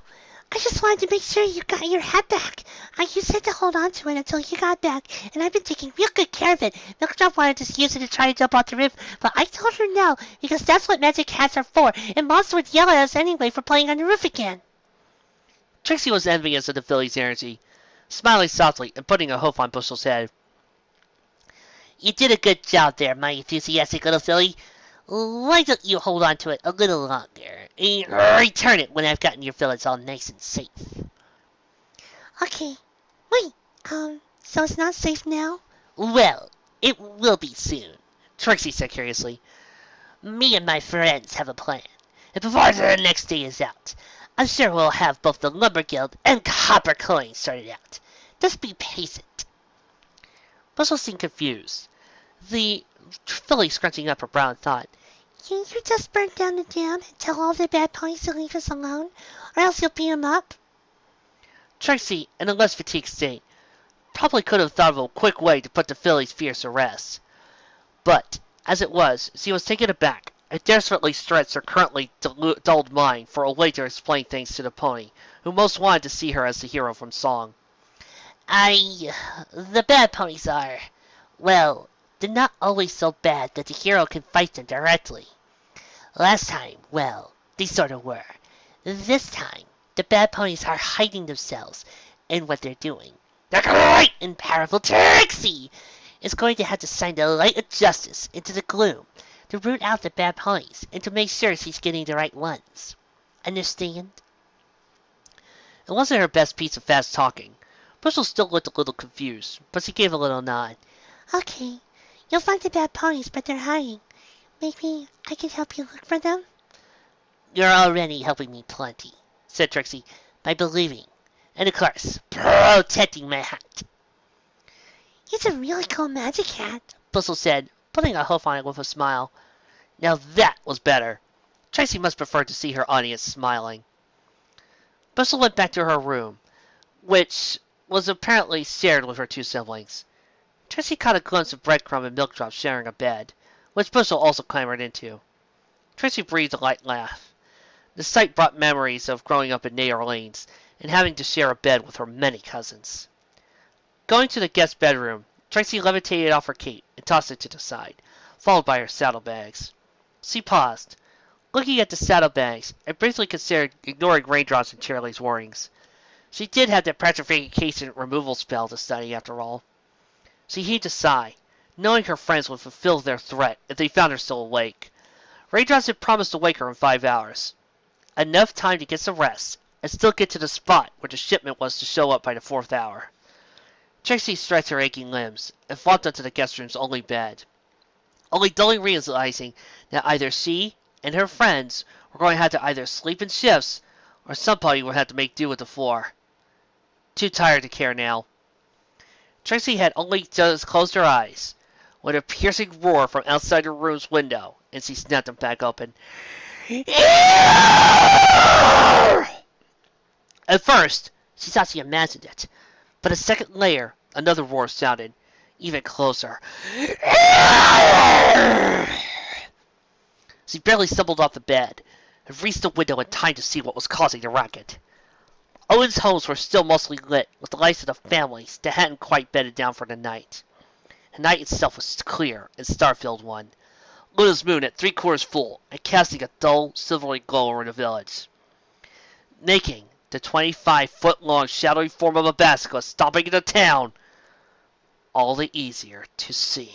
I just wanted to make sure you got your hat back. You said to hold on to it until you got back, and I've been taking real good care of it. Milkdrop wanted to use it to try to jump off the roof, but I told her no, because that's what magic hats are for, and Monster would yell at us anyway for playing on the roof again. Trixie was envious of the filly's energy, smiling softly and putting a hoof on Bushel's head. You did a good job there, my enthusiastic little filly. Why don't you hold on to it a little longer and return it when I've gotten your village all nice and safe? Okay. Wait, so it's not safe now? Well, it will be soon, Trixie said curiously. Me and my friends have a plan, and before the next day is out, I'm sure we'll have both the Lumber Guild and Copper Coins sorted out. Just be patient. Bushel seemed confused. The filly scrunching up her brow thought, Can't you just burn down the dam and tell all the bad ponies to leave us alone, or else you'll beat 'em up? Trixie, in a less fatigued state, probably could have thought of a quick way to put the filly's fears to rest. But, as it was, she was taken aback and desperately stretched her currently dulled mind for a way to explain things to the pony, who most wanted to see her as the hero from song. The bad ponies are, well, they're not always so bad that the hero can fight them directly. Last time, well, they sort of were. This time, the bad ponies are hiding themselves in what they're doing. The great and powerful Trixie is going to have to shine the light of justice into the gloom to root out the bad ponies and to make sure she's getting the right ones. Understand? It wasn't her best piece of fast talking. Bushel still looked a little confused, but she gave a little nod. Okay, you'll find the bad ponies, but they're hiding. Maybe I can help you look for them? You're already helping me plenty, said Trixie, by believing, and of course, protecting my hat. It's a really cool magic hat, Bushel said, putting a hoof on it with a smile. Now that was better. Trixie must prefer to see her audience smiling. Bushel went back to her room, which was apparently shared with her two siblings. Trixie caught a glimpse of Breadcrumb and Milkdrop sharing a bed, which Bushel also clambered into. Trixie breathed a light laugh. The sight brought memories of growing up in Nader Lanes and having to share a bed with her many cousins. Going to the guest bedroom, Trixie levitated off her cape and tossed it to the side, followed by her saddlebags. She paused, looking at the saddlebags, and briefly considered ignoring Raindrops and Cheerilee's warnings. She did have that petrification removal spell to study, after all. She heaved a sigh, knowing her friends would fulfill their threat if they found her still awake. Raindrops had promised to wake her in 5 hours. Enough time to get some rest, and still get to the spot where the shipment was to show up by the 4th hour. Trixie stretched her aching limbs, and flopped onto the guest room's only bed, only dully realizing that either she and her friends were going to have to either sleep in shifts, or somebody would have to make do with the floor. Too tired to care now. Trixie had only just closed her eyes, when a piercing roar from outside her room's window, and she snapped them back open. At first, she thought she imagined it, but a second later, another roar sounded, even closer. She barely stumbled off the bed, and reached the window in time to see what was causing the racket. Owen's homes were still mostly lit with the lights of the families that hadn't quite bedded down for the night. The night itself was clear and star-filled one, Luna's moon at 3/4 full and casting a dull, silvery glow over the village, making the 25-foot-long shadowy form of a basilisk stomping into town all the easier to see.